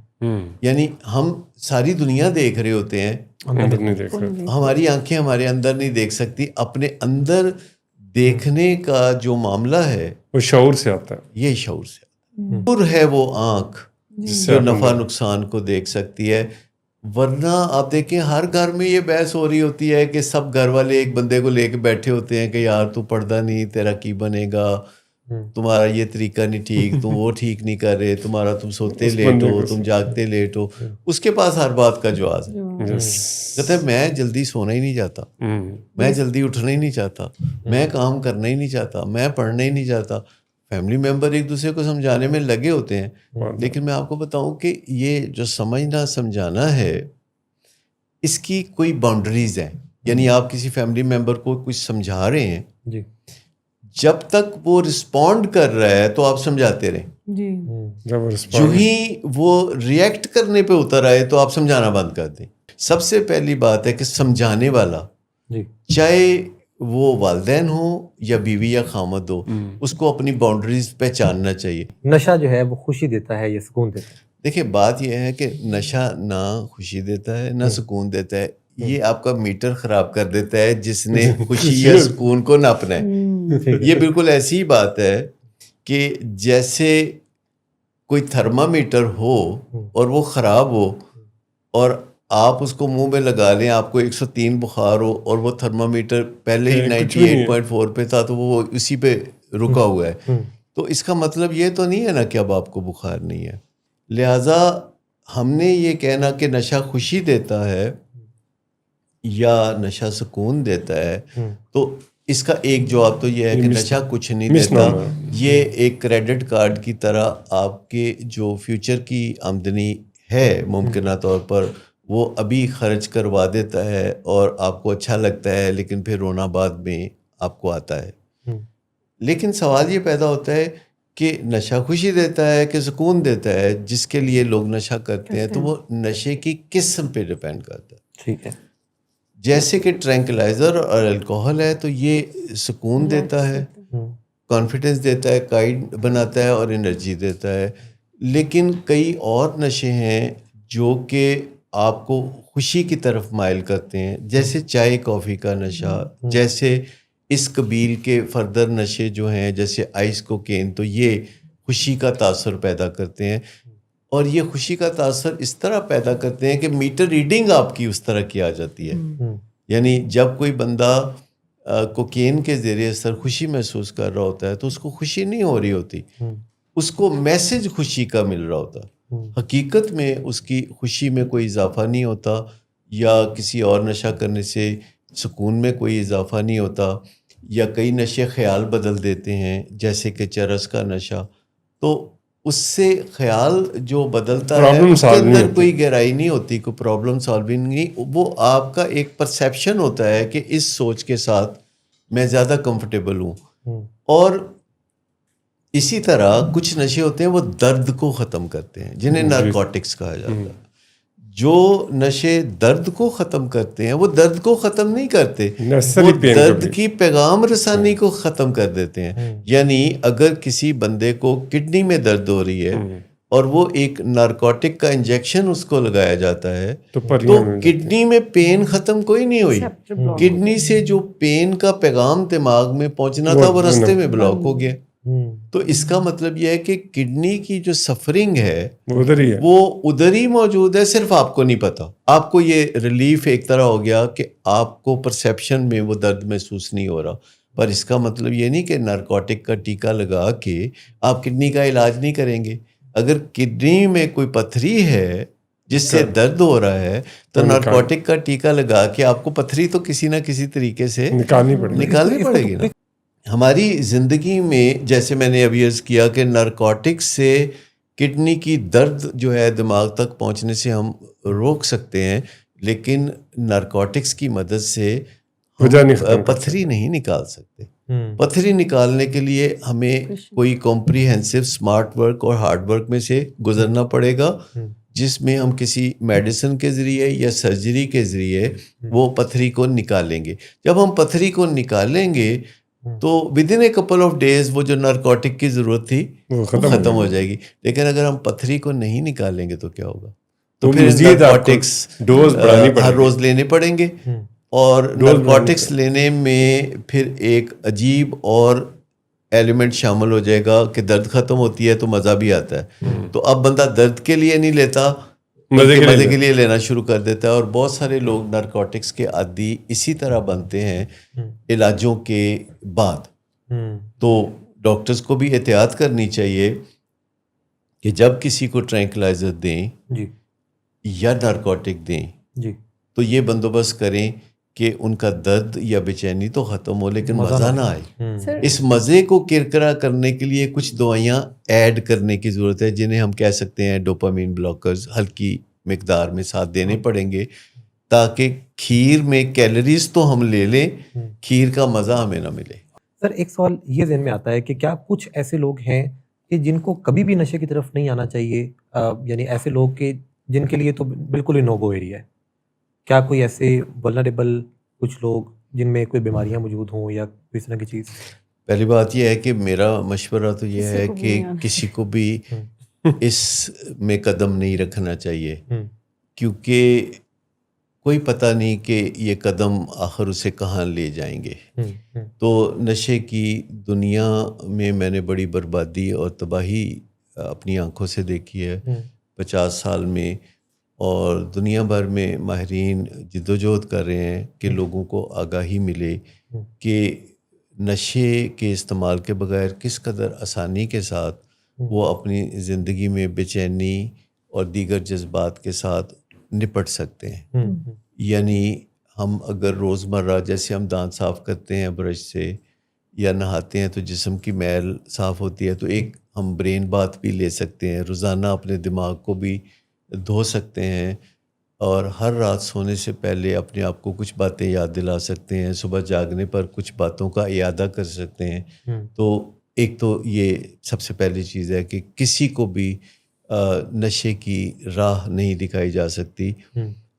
یعنی ہم ساری دنیا دیکھ رہے ہوتے ہیں, اندر نہیں دیکھ رہے, ہماری آنکھیں ہمارے اندر نہیں دیکھ سکتی. اپنے اندر دیکھنے کا جو معاملہ ہے وہ شعور سے آتا ہے. یہ شعور سے شعور ہے وہ آنکھ جو نفع نقصان کو دیکھ سکتی ہے. ورنہ آپ دیکھیں ہر گھر میں یہ بحث ہو رہی ہوتی ہے کہ سب گھر والے ایک بندے کو لے کے بیٹھے ہوتے ہیں کہ یار تو پردہ نہیں, تیرا کی بنے گا, تمہارا یہ طریقہ نہیں ٹھیک, تم وہ ٹھیک نہیں کر رہے, تمہارا تم سوتے لیٹ ہو, تم جاگتے لیٹ ہو. اس کے پاس ہر بات کا جواز ہے. کہتے ہیں میں جلدی سونا ہی نہیں چاہتا, میں جلدی اٹھنا ہی نہیں چاہتا, میں کام کرنا ہی نہیں چاہتا, میں پڑھنا ہی نہیں چاہتا. فیملی ممبر ایک دوسرے کو سمجھانے میں لگے ہوتے ہیں, لیکن میں آپ کو بتاؤں کہ یہ جو سمجھنا سمجھانا ہے اس کی کوئی باؤنڈریز ہیں. یعنی آپ کسی فیملی ممبر کو کچھ سمجھا رہے ہیں, جب تک وہ رسپونڈ کر رہا ہے تو آپ سمجھاتے رہیں. جو ہی وہ ریئیکٹ کرنے پہ اتر آئے تو آپ سمجھانا بند کر دیں. سب سے پہلی بات ہے کہ سمجھانے والا چاہے وہ والدین ہو یا بیوی یا خامد ہو, اس کو اپنی باؤنڈریز پہچاننا چاہیے. نشہ جو ہے وہ خوشی دیتا ہے یا سکون دیتا ہے؟ دیکھیں بات یہ ہے کہ نشہ نہ خوشی دیتا ہے نہ سکون دیتا ہے. یہ آپ کا میٹر خراب کر دیتا ہے جس نے خوشی یا سکون کو ناپنا ہے. یہ بالکل ایسی ہی بات ہے کہ جیسے کوئی تھرمامیٹر ہو اور وہ خراب ہو اور آپ اس کو منہ میں لگا لیں, آپ کو 103 بخار ہو اور وہ تھرمامیٹر پہلے ہی 98.4 پہ تھا تو وہ اسی پہ رکا ہوا ہے, تو اس کا مطلب یہ تو نہیں ہے نا کہ اب آپ کو بخار نہیں ہے. لہٰذا ہم نے یہ کہنا کہ نشہ خوشی دیتا ہے یا نشہ سکون دیتا ہے, تو اس کا ایک جواب تو یہ ہے کہ نشہ کچھ نہیں دیتا. یہ ایک کریڈٹ کارڈ کی طرح آپ کے جو فیوچر کی آمدنی ہے ممکنہ طور پر وہ ابھی خرچ کروا دیتا ہے اور آپ کو اچھا لگتا ہے, لیکن پھر رونا بعد میں آپ کو آتا ہے. لیکن سوال یہ پیدا ہوتا ہے کہ نشہ خوشی دیتا ہے کہ سکون دیتا ہے جس کے لیے لوگ نشہ کرتے ہیں، تو وہ نشے کی قسم پہ ڈپینڈ کرتا ہے. ٹھیک ہے. جیسے کہ ٹرینکلائزر اور الکوہل ہے تو یہ سکون دیتا ہے، کانفیڈنس دیتا ہے، کائنڈ بناتا ہے اور انرجی دیتا ہے. لیکن کئی اور نشے ہیں جو کہ آپ کو خوشی کی طرف مائل کرتے ہیں، جیسے چائے کافی کا نشہ، جیسے اس قبیل کے فردر نشے جو ہیں جیسے آئس کوکین، تو یہ خوشی کا تاثر پیدا کرتے ہیں. اور یہ خوشی کا تاثر اس طرح پیدا کرتے ہیں کہ میٹر ریڈنگ آپ کی اس طرح کی آ جاتی ہے. یعنی جب کوئی بندہ کوکین کے زیر اثر خوشی محسوس کر رہا ہوتا ہے تو اس کو خوشی نہیں ہو رہی ہوتی، اس کو میسج خوشی کا مل رہا ہوتا. حقیقت میں اس کی خوشی میں کوئی اضافہ نہیں ہوتا، یا کسی اور نشہ کرنے سے سکون میں کوئی اضافہ نہیں ہوتا، یا کئی نشے خیال بدل دیتے ہیں جیسے کہ چرس کا نشہ. تو اس سے خیال جو بدلتا ہے اس کے اندر کوئی گہرائی نہیں ہوتی، کوئی پرابلم سالونگ نہیں، وہ آپ کا ایک پرسیپشن ہوتا ہے کہ اس سوچ کے ساتھ میں زیادہ کمفرٹیبل ہوں. اور اسی طرح کچھ نشے ہوتے ہیں وہ درد کو ختم کرتے ہیں جنہیں نارکوٹکس کہا جاتا ہے. جو نشے درد کو ختم کرتے ہیں وہ درد کو ختم نہیں کرتے، وہ درد کی پیغام رسانی کو ختم کر دیتے ہیں. یعنی اگر کسی بندے کو کڈنی میں درد ہو رہی ہے اور وہ ایک نارکوٹک کا انجیکشن اس کو لگایا جاتا ہے تو کڈنی میں پین ختم کوئی نہیں ہوئی، کڈنی سے جو پین کا پیغام دماغ میں پہنچنا تھا وہ رستے میں بلاک ہو گیا. تو اس کا مطلب یہ ہے کہ کڈنی کی جو سفرنگ ہے وہ ادھر ہی موجود ہے، صرف آپ کو نہیں پتا. آپ کو یہ ریلیف ایک طرح ہو گیا کہ آپ کو پرسیپشن میں وہ درد محسوس نہیں ہو رہا، پر اس کا مطلب یہ نہیں کہ نارکوٹک کا ٹیکہ لگا کے آپ کڈنی کا علاج نہیں کریں گے. اگر کڈنی میں کوئی پتھری ہے جس سے درد ہو رہا ہے تو نارکوٹک کا ٹیکہ لگا کے آپ کو پتھری تو کسی نہ کسی طریقے سے نکالنی پڑے گی نا. ہماری زندگی میں جیسے میں نے ابھی عرض کیا کہ نارکوٹکس سے کڈنی کی درد جو ہے دماغ تک پہنچنے سے ہم روک سکتے ہیں، لیکن نارکوٹکس کی مدد سے پتھری نہیں نکال سکتے. پتھری نکالنے کے لیے ہمیں کوئی کمپریہنسو اسمارٹ ورک اور ہارڈ ورک میں سے گزرنا پڑے گا، جس میں ہم کسی میڈیسن کے ذریعے یا سرجری کے ذریعے وہ پتھری کو نکالیں گے. جب ہم پتھری کو نکالیں گے تو within a couple of days وہ جو نارکوٹک کی ضرورت تھی وہ ختم ہو جائے گی. لیکن اگر ہم پتھری کو نہیں نکالیں گے تو کیا ہوگا؟ تو پھر نارکوٹکس ہر روز لینے پڑیں گے، اور نارکوٹکس لینے میں پھر ایک عجیب اور ایلیمنٹ شامل ہو جائے گا کہ درد ختم ہوتی ہے تو مزہ بھی آتا ہے. تو اب بندہ درد کے لیے نہیں لیتا، مزے کے لیے لینا شروع کر دیتا ہے. اور بہت سارے لوگ نارکوٹکس کے عادی اسی طرح بنتے ہیں علاجوں کے بعد. تو ڈاکٹرز کو بھی احتیاط کرنی چاہیے کہ جب کسی کو ٹرینکلائزر دیں یا نارکوٹک دیں تو یہ بندوبست کریں کہ ان کا درد یا بے چینی تو ختم ہو لیکن مزہ نہ آئے. اس مزے کو کرکرا کرنے کے لیے کچھ دوائیاں ایڈ کرنے کی ضرورت ہے جنہیں ہم کہہ سکتے ہیں ڈوپامین بلاکرز. ہلکی مقدار میں ساتھ دینے پڑیں گے تاکہ کھیر میں کیلریز تو ہم لے لیں، کھیر کا مزہ ہمیں نہ ملے. سر ایک سوال یہ ذہن میں آتا ہے کہ کیا کچھ ایسے لوگ ہیں کہ جن کو کبھی بھی نشے کی طرف نہیں آنا چاہیے، یعنی ایسے لوگ کہ جن کے لیے تو بالکل ہی نو گو ایریا ہے؟ کیا کوئی ایسے ولنریبل کچھ لوگ جن میں کوئی بیماریاں موجود ہوں یا کوئی اس طرح کی چیز؟ پہلی بات یہ ہے کہ میرا مشورہ تو یہ ہے کہ کسی کو بھی اس میں قدم نہیں رکھنا چاہیے، کیونکہ کوئی پتہ نہیں کہ یہ قدم آخر اسے کہاں لے جائیں گے. تو نشے کی دنیا میں نے بڑی بربادی اور تباہی اپنی آنکھوں سے دیکھی ہے 50 سال میں، اور دنیا بھر میں ماہرین جدوجہد کر رہے ہیں کہ لوگوں کو آگاہی ملے کہ نشے کے استعمال کے بغیر کس قدر آسانی کے ساتھ وہ اپنی زندگی میں بے چینی اور دیگر جذبات کے ساتھ نپٹ سکتے ہیں. یعنی ہم اگر روزمرہ جیسے ہم دانت صاف کرتے ہیں برش سے یا نہاتے ہیں تو جسم کی میل صاف ہوتی ہے، تو ایک ہم برین باتھ بھی لے سکتے ہیں، روزانہ اپنے دماغ کو بھی دھو سکتے ہیں، اور ہر رات سونے سے پہلے اپنے آپ کو کچھ باتیں یاد دلا سکتے ہیں، صبح جاگنے پر کچھ باتوں کا اعادہ کر سکتے ہیں. تو ایک تو یہ سب سے پہلی چیز ہے کہ کسی کو بھی نشے کی راہ نہیں دکھائی جا سکتی.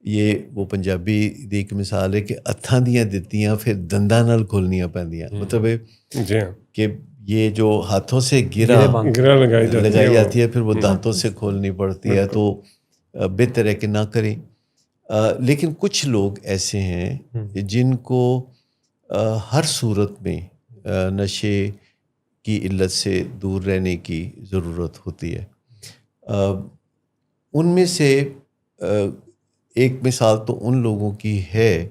یہ وہ پنجابی دی ایک مثال ہے کہ ہتھاں دیاں دتیاں پھر دنداں نال کھولنیاں پیندیاں. مطلب جی ہاں کہ یہ جو ہاتھوں سے گرا لگائی جاتی ہے پھر وہ دانتوں سے کھولنی پڑتی ہے. تو بہتر ہے کہ نہ کریں. لیکن کچھ لوگ ایسے ہیں جن کو ہر صورت میں نشے کی علت سے دور رہنے کی ضرورت ہوتی ہے. ان میں سے ایک مثال تو ان لوگوں کی ہے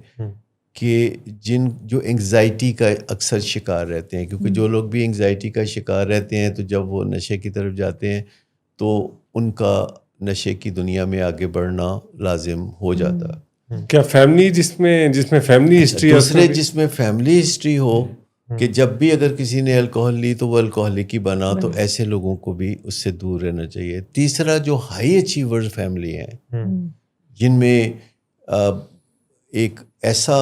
کہ جو انگزائٹی کا اکثر شکار رہتے ہیں, کیونکہ جو لوگ بھی انگزائٹی کا شکار رہتے ہیں تو جب وہ نشے کی طرف جاتے ہیں تو ان کا نشے کی دنیا میں آگے بڑھنا لازم ہو جاتا ہے. کیا فیملی جس میں فیملی ہسٹری دوسرے جس میں فیملی ہسٹری ہو کہ جب بھی اگر کسی نے الکوہل لی تو وہ الکوہلک ہی بنا, تو ایسے لوگوں کو بھی اس سے دور رہنا چاہیے. تیسرا جو ہائی اچیورز فیملی ہیں جن میں ایک ایسا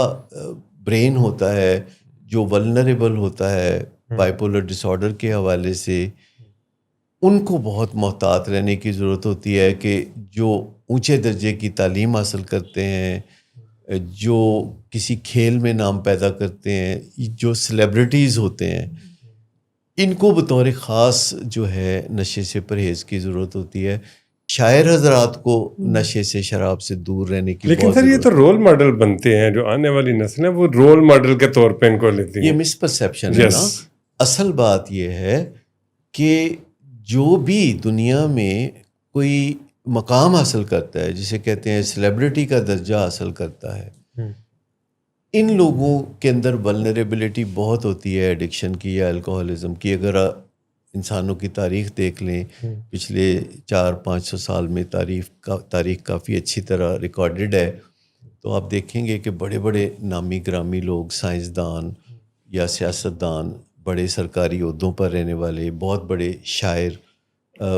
برین ہوتا ہے جو ولنریبل ہوتا ہے بائیپولر ڈس آرڈر کے حوالے سے, ان کو بہت محتاط رہنے کی ضرورت ہوتی ہے کہ جو اونچے درجے کی تعلیم حاصل کرتے ہیں, جو کسی کھیل میں نام پیدا کرتے ہیں, جو سیلیبریٹیز ہوتے ہیں, ان کو بطور خاص جو ہے نشے سے پرہیز کی ضرورت ہوتی ہے. شاعر حضرات کو نشے سے شراب سے دور رہنے کی لیکن سر یہ تو رول ماڈل بنتے ہیں, جو آنے والی نسل ہے وہ رول ماڈل کے طور پہ ان کو لیتی ہے. یہ مس پرسیپشن ہے نا. اصل بات یہ ہے کہ جو بھی دنیا میں کوئی مقام حاصل کرتا ہے, جسے کہتے ہیں سیلیبریٹی کا درجہ حاصل کرتا ہے, ان لوگوں کے اندر ولنریبلٹی بہت ہوتی ہے ایڈکشن کی یا الکوہلزم کی. اگر انسانوں کی تاریخ دیکھ لیں, پچھلے 400-500 سال میں تاریخ کافی اچھی طرح ریکارڈڈ ہے, تو آپ دیکھیں گے کہ بڑے بڑے نامی گرامی لوگ, سائنسدان یا سیاستدان, بڑے سرکاری عہدوں پر رہنے والے, بہت بڑے شاعر,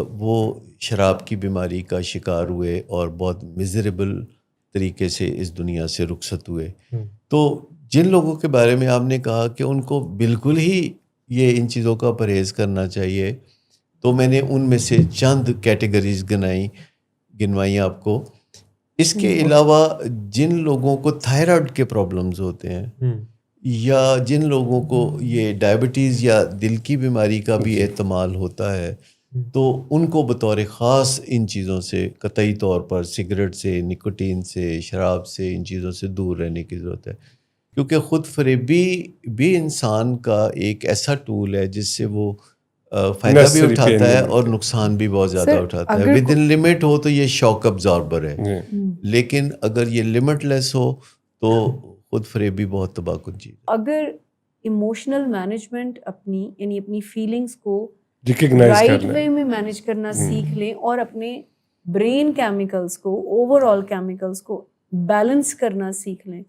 وہ شراب کی بیماری کا شکار ہوئے اور بہت میزریبل طریقے سے اس دنیا سے رخصت ہوئے. تو جن لوگوں کے بارے میں آپ نے کہا کہ ان کو بالکل ہی یہ ان چیزوں کا پرہیز کرنا چاہیے, تو میں نے ان میں سے چند کیٹیگریز گنوائی آپ کو. اس کے علاوہ جن لوگوں کو تھائرائڈ کے پرابلمز ہوتے ہیں, یا جن لوگوں کو یہ ڈائبٹیز یا دل کی بیماری کا بھی احتمال ہوتا ہے, تو ان کو بطور خاص ان چیزوں سے قطعی طور پر سگریٹ سے, نکوٹین سے, شراب سے, ان چیزوں سے دور رہنے کی ضرورت ہے. کیونکہ خود فریبی بھی انسان کا ایک ایسا ٹول ہے جس سے وہ فائدہ بھی اٹھاتا ہے اور نقصان بھی بہت زیادہ اٹھاتا ہے. ود ان لمٹ ہو تو یہ شاک ابزاربر ہے, لیکن اگر یہ لمٹ لیس ہو تو خود فریبی بہت تباہ کن چیز. اگر ایموشنل مینجمنٹ یعنی اپنی فیلنگس کو رائٹ وے میں مینیج کرنا سیکھ لیں اور اپنے برین کیمیکلس کو, اوور آل کیمیکلس کو بیلنس کرنا سیکھ لیں,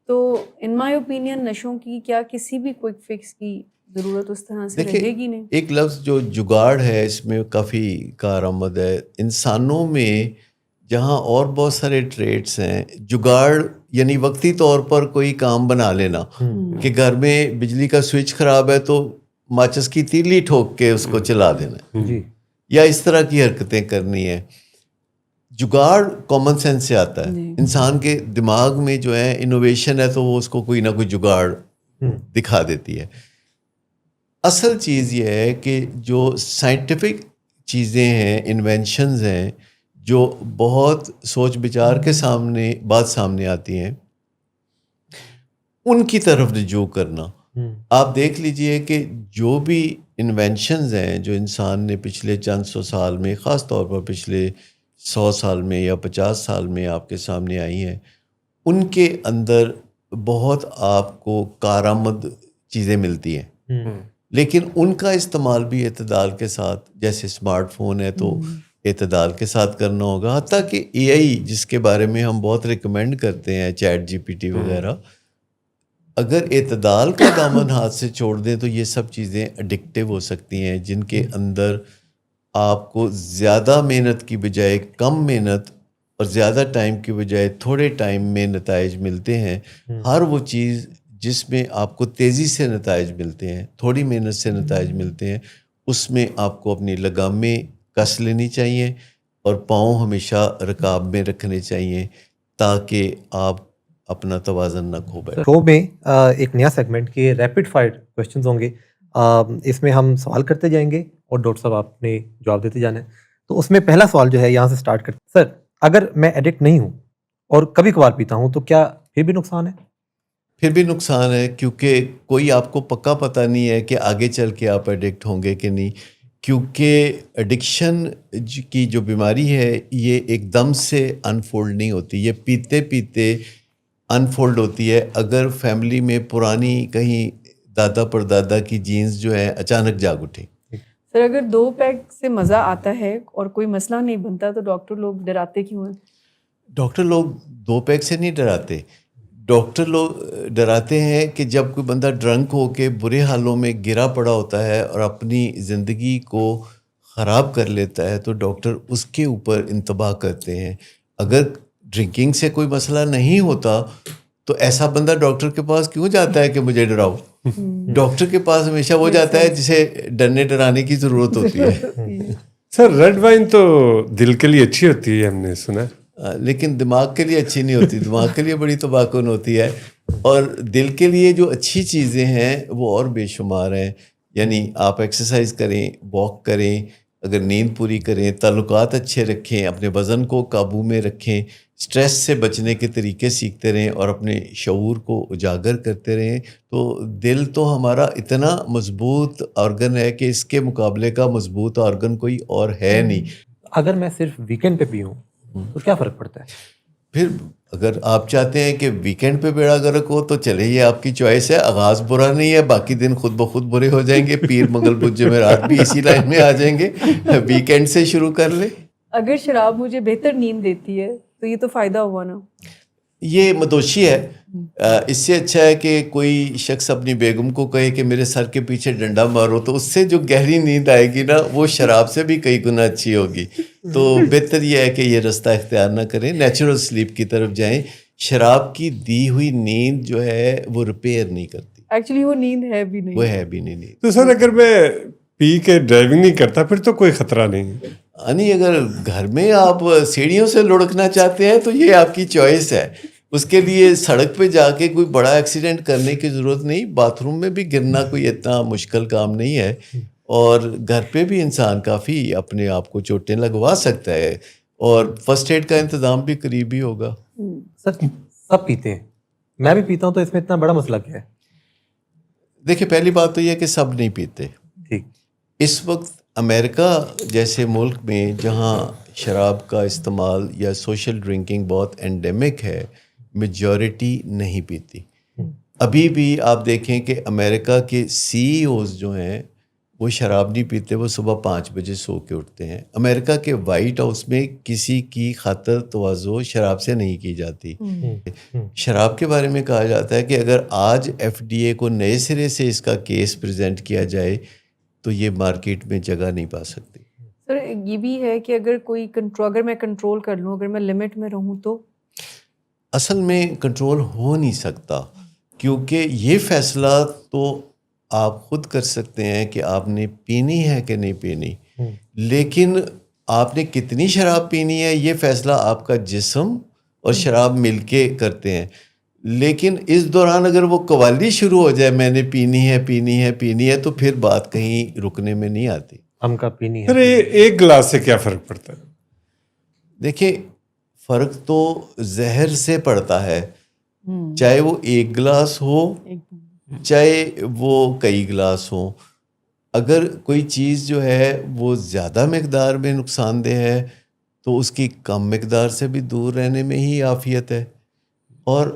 تو ان مائی اوپینین نشوں کی کیا کسی بھی کوئک فکس کی ضرورت اس طرح سے رہے گی نہیں. ایک لفظ جو جگاڑ ہے اس میں کافی کارآمد ہے. انسانوں میں جہاں اور بہت سارے ٹریٹس ہیں, جگاڑ یعنی وقتی طور پر کوئی کام بنا لینا, کہ گھر میں بجلی کا سوئچ خراب ہے تو ماچس کی تیلی ٹھوک کے اس کو چلا دینا, یا اس طرح کی حرکتیں کرنی ہیں. جگاڑ کامن سینس سے آتا ہے. انسان کے دماغ میں جو ہے انوویشن ہے تو وہ اس کو کوئی نہ کوئی جگاڑ دکھا دیتی ہے. اصل چیز یہ ہے کہ جو سائنٹیفک چیزیں ہیں, انوینشنز ہیں, جو بہت سوچ بچار کے بات سامنے آتی ہیں, ان کی طرف رجوع کرنا. آپ دیکھ لیجئے کہ جو بھی انوینشنز ہیں جو انسان نے پچھلے چند سو سال میں, خاص طور پر پچھلے 100 سال میں یا 50 سال میں آپ کے سامنے آئی ہیں, ان کے اندر بہت آپ کو کارآمد چیزیں ملتی ہیں, لیکن ان کا استعمال بھی اعتدال کے ساتھ, جیسے اسمارٹ فون ہے تو اعتدال کے ساتھ کرنا ہوگا. حتیٰ کہ اے آئی جس کے بارے میں ہم بہت ریکمینڈ کرتے ہیں, چیٹ جی پی ٹی وغیرہ, اگر اعتدال کا دامن ہاتھ سے چھوڑ دیں تو یہ سب چیزیں اڈکٹیو ہو سکتی ہیں, جن کے اندر آپ کو زیادہ محنت کی بجائے کم محنت اور زیادہ ٹائم کی بجائے تھوڑے ٹائم میں نتائج ملتے ہیں. ہر وہ چیز جس میں آپ کو تیزی سے نتائج ملتے ہیں, تھوڑی محنت سے نتائج ملتے ہیں, اس میں آپ کو اپنی لگامیں کس لینی چاہیے اور پاؤں ہمیشہ رکاب میں رکھنے چاہیے تاکہ آپ اپنا توازن نہ کھو بیٹھیں. شو میں ایک نیا سیگمنٹ کے ریپڈ فائر کویشچنز ہوں گے. اس میں ہم سوال کرتے جائیں گے اور ڈاکٹر صاحب آپ نے جواب دیتے جانا ہے. تو اس میں پہلا سوال جو ہے یہاں سے سٹارٹ کرتے ہیں. سر, اگر میں ایڈکٹ نہیں ہوں اور کبھی کبھار پیتا ہوں تو کیا پھر بھی نقصان ہے؟ پھر بھی نقصان ہے, کیونکہ کوئی آپ کو پکا پتہ نہیں ہے کہ آگے چل کے آپ ایڈکٹ ہوں گے کہ نہیں, کیونکہ ایڈکشن کی جو بیماری ہے یہ ایک دم سے انفولڈ نہیں ہوتی, یہ پیتے پیتے انفولڈ ہوتی ہے. اگر فیملی میں پرانی کہیں دادا پردادا کی جینز جو ہے اچانک جاگ اٹھیں. سر, اگر 2 پیک سے مزہ آتا ہے اور کوئی مسئلہ نہیں بنتا تو ڈاکٹر لوگ ڈراتے کیوں ہیں؟ ڈاکٹر لوگ 2 پیک سے نہیں ڈراتے, ڈاکٹر لوگ ڈراتے ہیں کہ جب کوئی بندہ ڈرنک ہو کے برے حالوں میں گرا پڑا ہوتا ہے اور اپنی زندگی کو خراب کر لیتا ہے تو ڈاکٹر اس کے اوپر انتباہ کرتے ہیں. اگر ڈرنکنگ سے کوئی مسئلہ نہیں ہوتا تو ایسا بندہ ڈاکٹر کے پاس کیوں جاتا ہے کہ مجھے ڈراؤ؟ ڈاکٹر کے پاس ہمیشہ وہ جاتا ہے جسے ڈرنے ڈرانے کی ضرورت ہوتی ہے. سر, ریڈ وائن تو دل کے لیے اچھی ہوتی ہے, ہم نے سنا, لیکن دماغ کے لیے اچھی نہیں ہوتی, دماغ کے لیے بڑی تباہ کن ہوتی ہے. اور دل کے لیے جو اچھی چیزیں ہیں وہ اور بے شمار ہیں. یعنی آپ ایکسرسائز کریں, واک کریں, اگر نیند پوری کریں, تعلقات اچھے رکھیں, اپنے وزن کو قابو میں رکھیں, سٹریس سے بچنے کے طریقے سیکھتے رہیں اور اپنے شعور کو اجاگر کرتے رہیں, تو دل تو ہمارا اتنا مضبوط آرگن ہے کہ اس کے مقابلے کا مضبوط آرگن کوئی اور ہے نہیں. اگر میں صرف ویکینڈ پہ پیوں تو کیا فرق پڑتا ہے؟ پھر اگر آپ چاہتے ہیں کہ ویکینڈ پہ بیڑا گرک ہو تو چلے, یہ آپ کی چوائس ہے. آغاز برا نہیں ہے, باقی دن خود بخود برے ہو جائیں گے. پیر منگل بدھ جمعرات بھی اسی لائن میں آ جائیں گے. ویکینڈ سے شروع کر لیں. اگر شراب مجھے بہتر نیند دیتی ہے تو یہ تو فائدہ ہوا نا. یہ مدوشی ہے. اس سے اچھا ہے کہ کوئی شخص اپنی بیگم کو کہے کہ میرے سر کے پیچھے ڈنڈا مارو, تو اس سے جو گہری نیند آئے گی نا وہ شراب سے بھی کئی گنا اچھی ہوگی. تو بہتر یہ ہے کہ یہ رستہ اختیار نہ کریں, نیچرل سلیپ کی طرف جائیں. شراب کی دی ہوئی نیند جو ہے وہ ریپیئر نہیں کرتی, ایکچولی وہ نیند ہے بھی نہیں, وہ ہے بھی نہیں نیند. تو سر اگر میں پی کے ڈرائیونگ نہیں کرتا پھر تو کوئی خطرہ نہیں. یعنی اگر گھر میں آپ سیڑھیوں سے لڑکنا چاہتے ہیں تو یہ آپ کی چوائس ہے. اس کے لیے سڑک پہ جا کے کوئی بڑا ایکسیڈنٹ کرنے کی ضرورت نہیں. باتھ روم میں بھی گرنا کوئی اتنا مشکل کام نہیں ہے, اور گھر پہ بھی انسان کافی اپنے آپ کو چوٹیں لگوا سکتا ہے, اور فرسٹ ایڈ کا انتظام بھی قریب ہی ہوگا. سر, سب پیتے ہیں, میں بھی پیتا ہوں, تو اس میں اتنا بڑا مسئلہ کیا ہے؟ دیکھیں, پہلی بات تو یہ کہ سب نہیں پیتے. ٹھیک. اس وقت امریکہ جیسے ملک میں جہاں شراب کا استعمال یا سوشل ڈرنکنگ بہت اینڈیمک ہے, میجورٹی نہیں پیتی. ابھی بھی آپ دیکھیں کہ امریکہ کے CEO جو ہیں وہ شراب نہیں پیتے, وہ صبح 5 بجے سو کے اٹھتے ہیں. امریکہ کے وائٹ ہاؤس میں کسی کی خاطر تواضع شراب سے نہیں کی جاتی. شراب کے بارے میں کہا جاتا ہے کہ اگر آج FDA کو نئے سرے سے اس کا کیس پریزنٹ کیا جائے تو یہ مارکیٹ میں جگہ نہیں پا سکتی. سر یہ بھی ہے کہ اگر میں کنٹرول کر لوں, اگر میں لمٹ میں رہوں تو اصل میں کنٹرول ہو نہیں سکتا, کیونکہ یہ فیصلہ تو آپ خود کر سکتے ہیں کہ آپ نے پینی ہے کہ نہیں پینی, لیکن آپ نے کتنی شراب پینی ہے یہ فیصلہ آپ کا جسم اور شراب مل کے کرتے ہیں. لیکن اس دوران اگر وہ قوالی شروع ہو جائے, میں نے پینی ہے پینی ہے پینی ہے, تو پھر بات کہیں رکنے میں نہیں آتی. ہم کا پینی ہے. سر ایک گلاس سے کیا فرق پڑتا ہے؟ دیکھیں, فرق تو زہر سے پڑتا ہے, چاہے وہ 1 گلاس ہو چاہے وہ کئی گلاس ہوں. اگر کوئی چیز جو ہے وہ زیادہ مقدار میں نقصان دہ ہے تو اس کی کم مقدار سے بھی دور رہنے میں ہی عافیت ہے. اور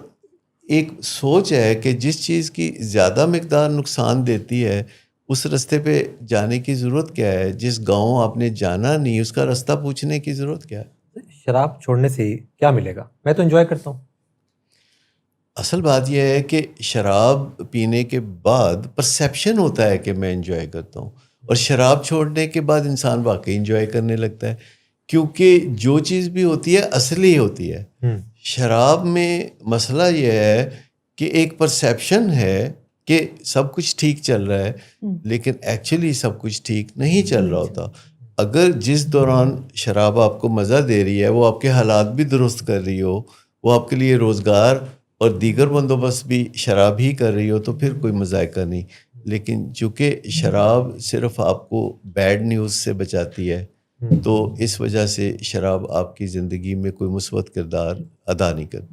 ایک سوچ ہے کہ جس چیز کی زیادہ مقدار نقصان دیتی ہے اس رستے پہ جانے کی ضرورت کیا ہے؟ جس گاؤں آپ نے جانا نہیں اس کا رستہ پوچھنے کی ضرورت کیا ہے؟ شراب چھوڑنے سے کیا ملے گا؟ میں تو انجوائے کرتا ہوں. اصل بات یہ ہے کہ شراب پینے کے بعد پرسیپشن ہوتا ہے کہ میں انجوائے کرتا ہوں, اور شراب چھوڑنے کے بعد انسان واقعی انجوائے کرنے لگتا ہے, کیونکہ جو چیز بھی ہوتی ہے اصلی ہوتی ہے. شراب میں مسئلہ یہ ہے کہ ایک پرسیپشن ہے کہ سب کچھ ٹھیک چل رہا ہے لیکن ایکچولی سب کچھ ٹھیک نہیں چل رہا ہوتا. اگر جس دوران شراب آپ کو مزہ دے رہی ہے وہ آپ کے حالات بھی درست کر رہی ہو, وہ آپ کے لیے روزگار اور دیگر بندوبست بھی شراب ہی کر رہی ہو, تو پھر کوئی مذائقہ نہیں. لیکن چونکہ شراب صرف آپ کو بیڈ نیوز سے بچاتی ہے تو اس وجہ سے شراب آپ کی زندگی میں کوئی مثبت کردار ادا نہیں کرتی.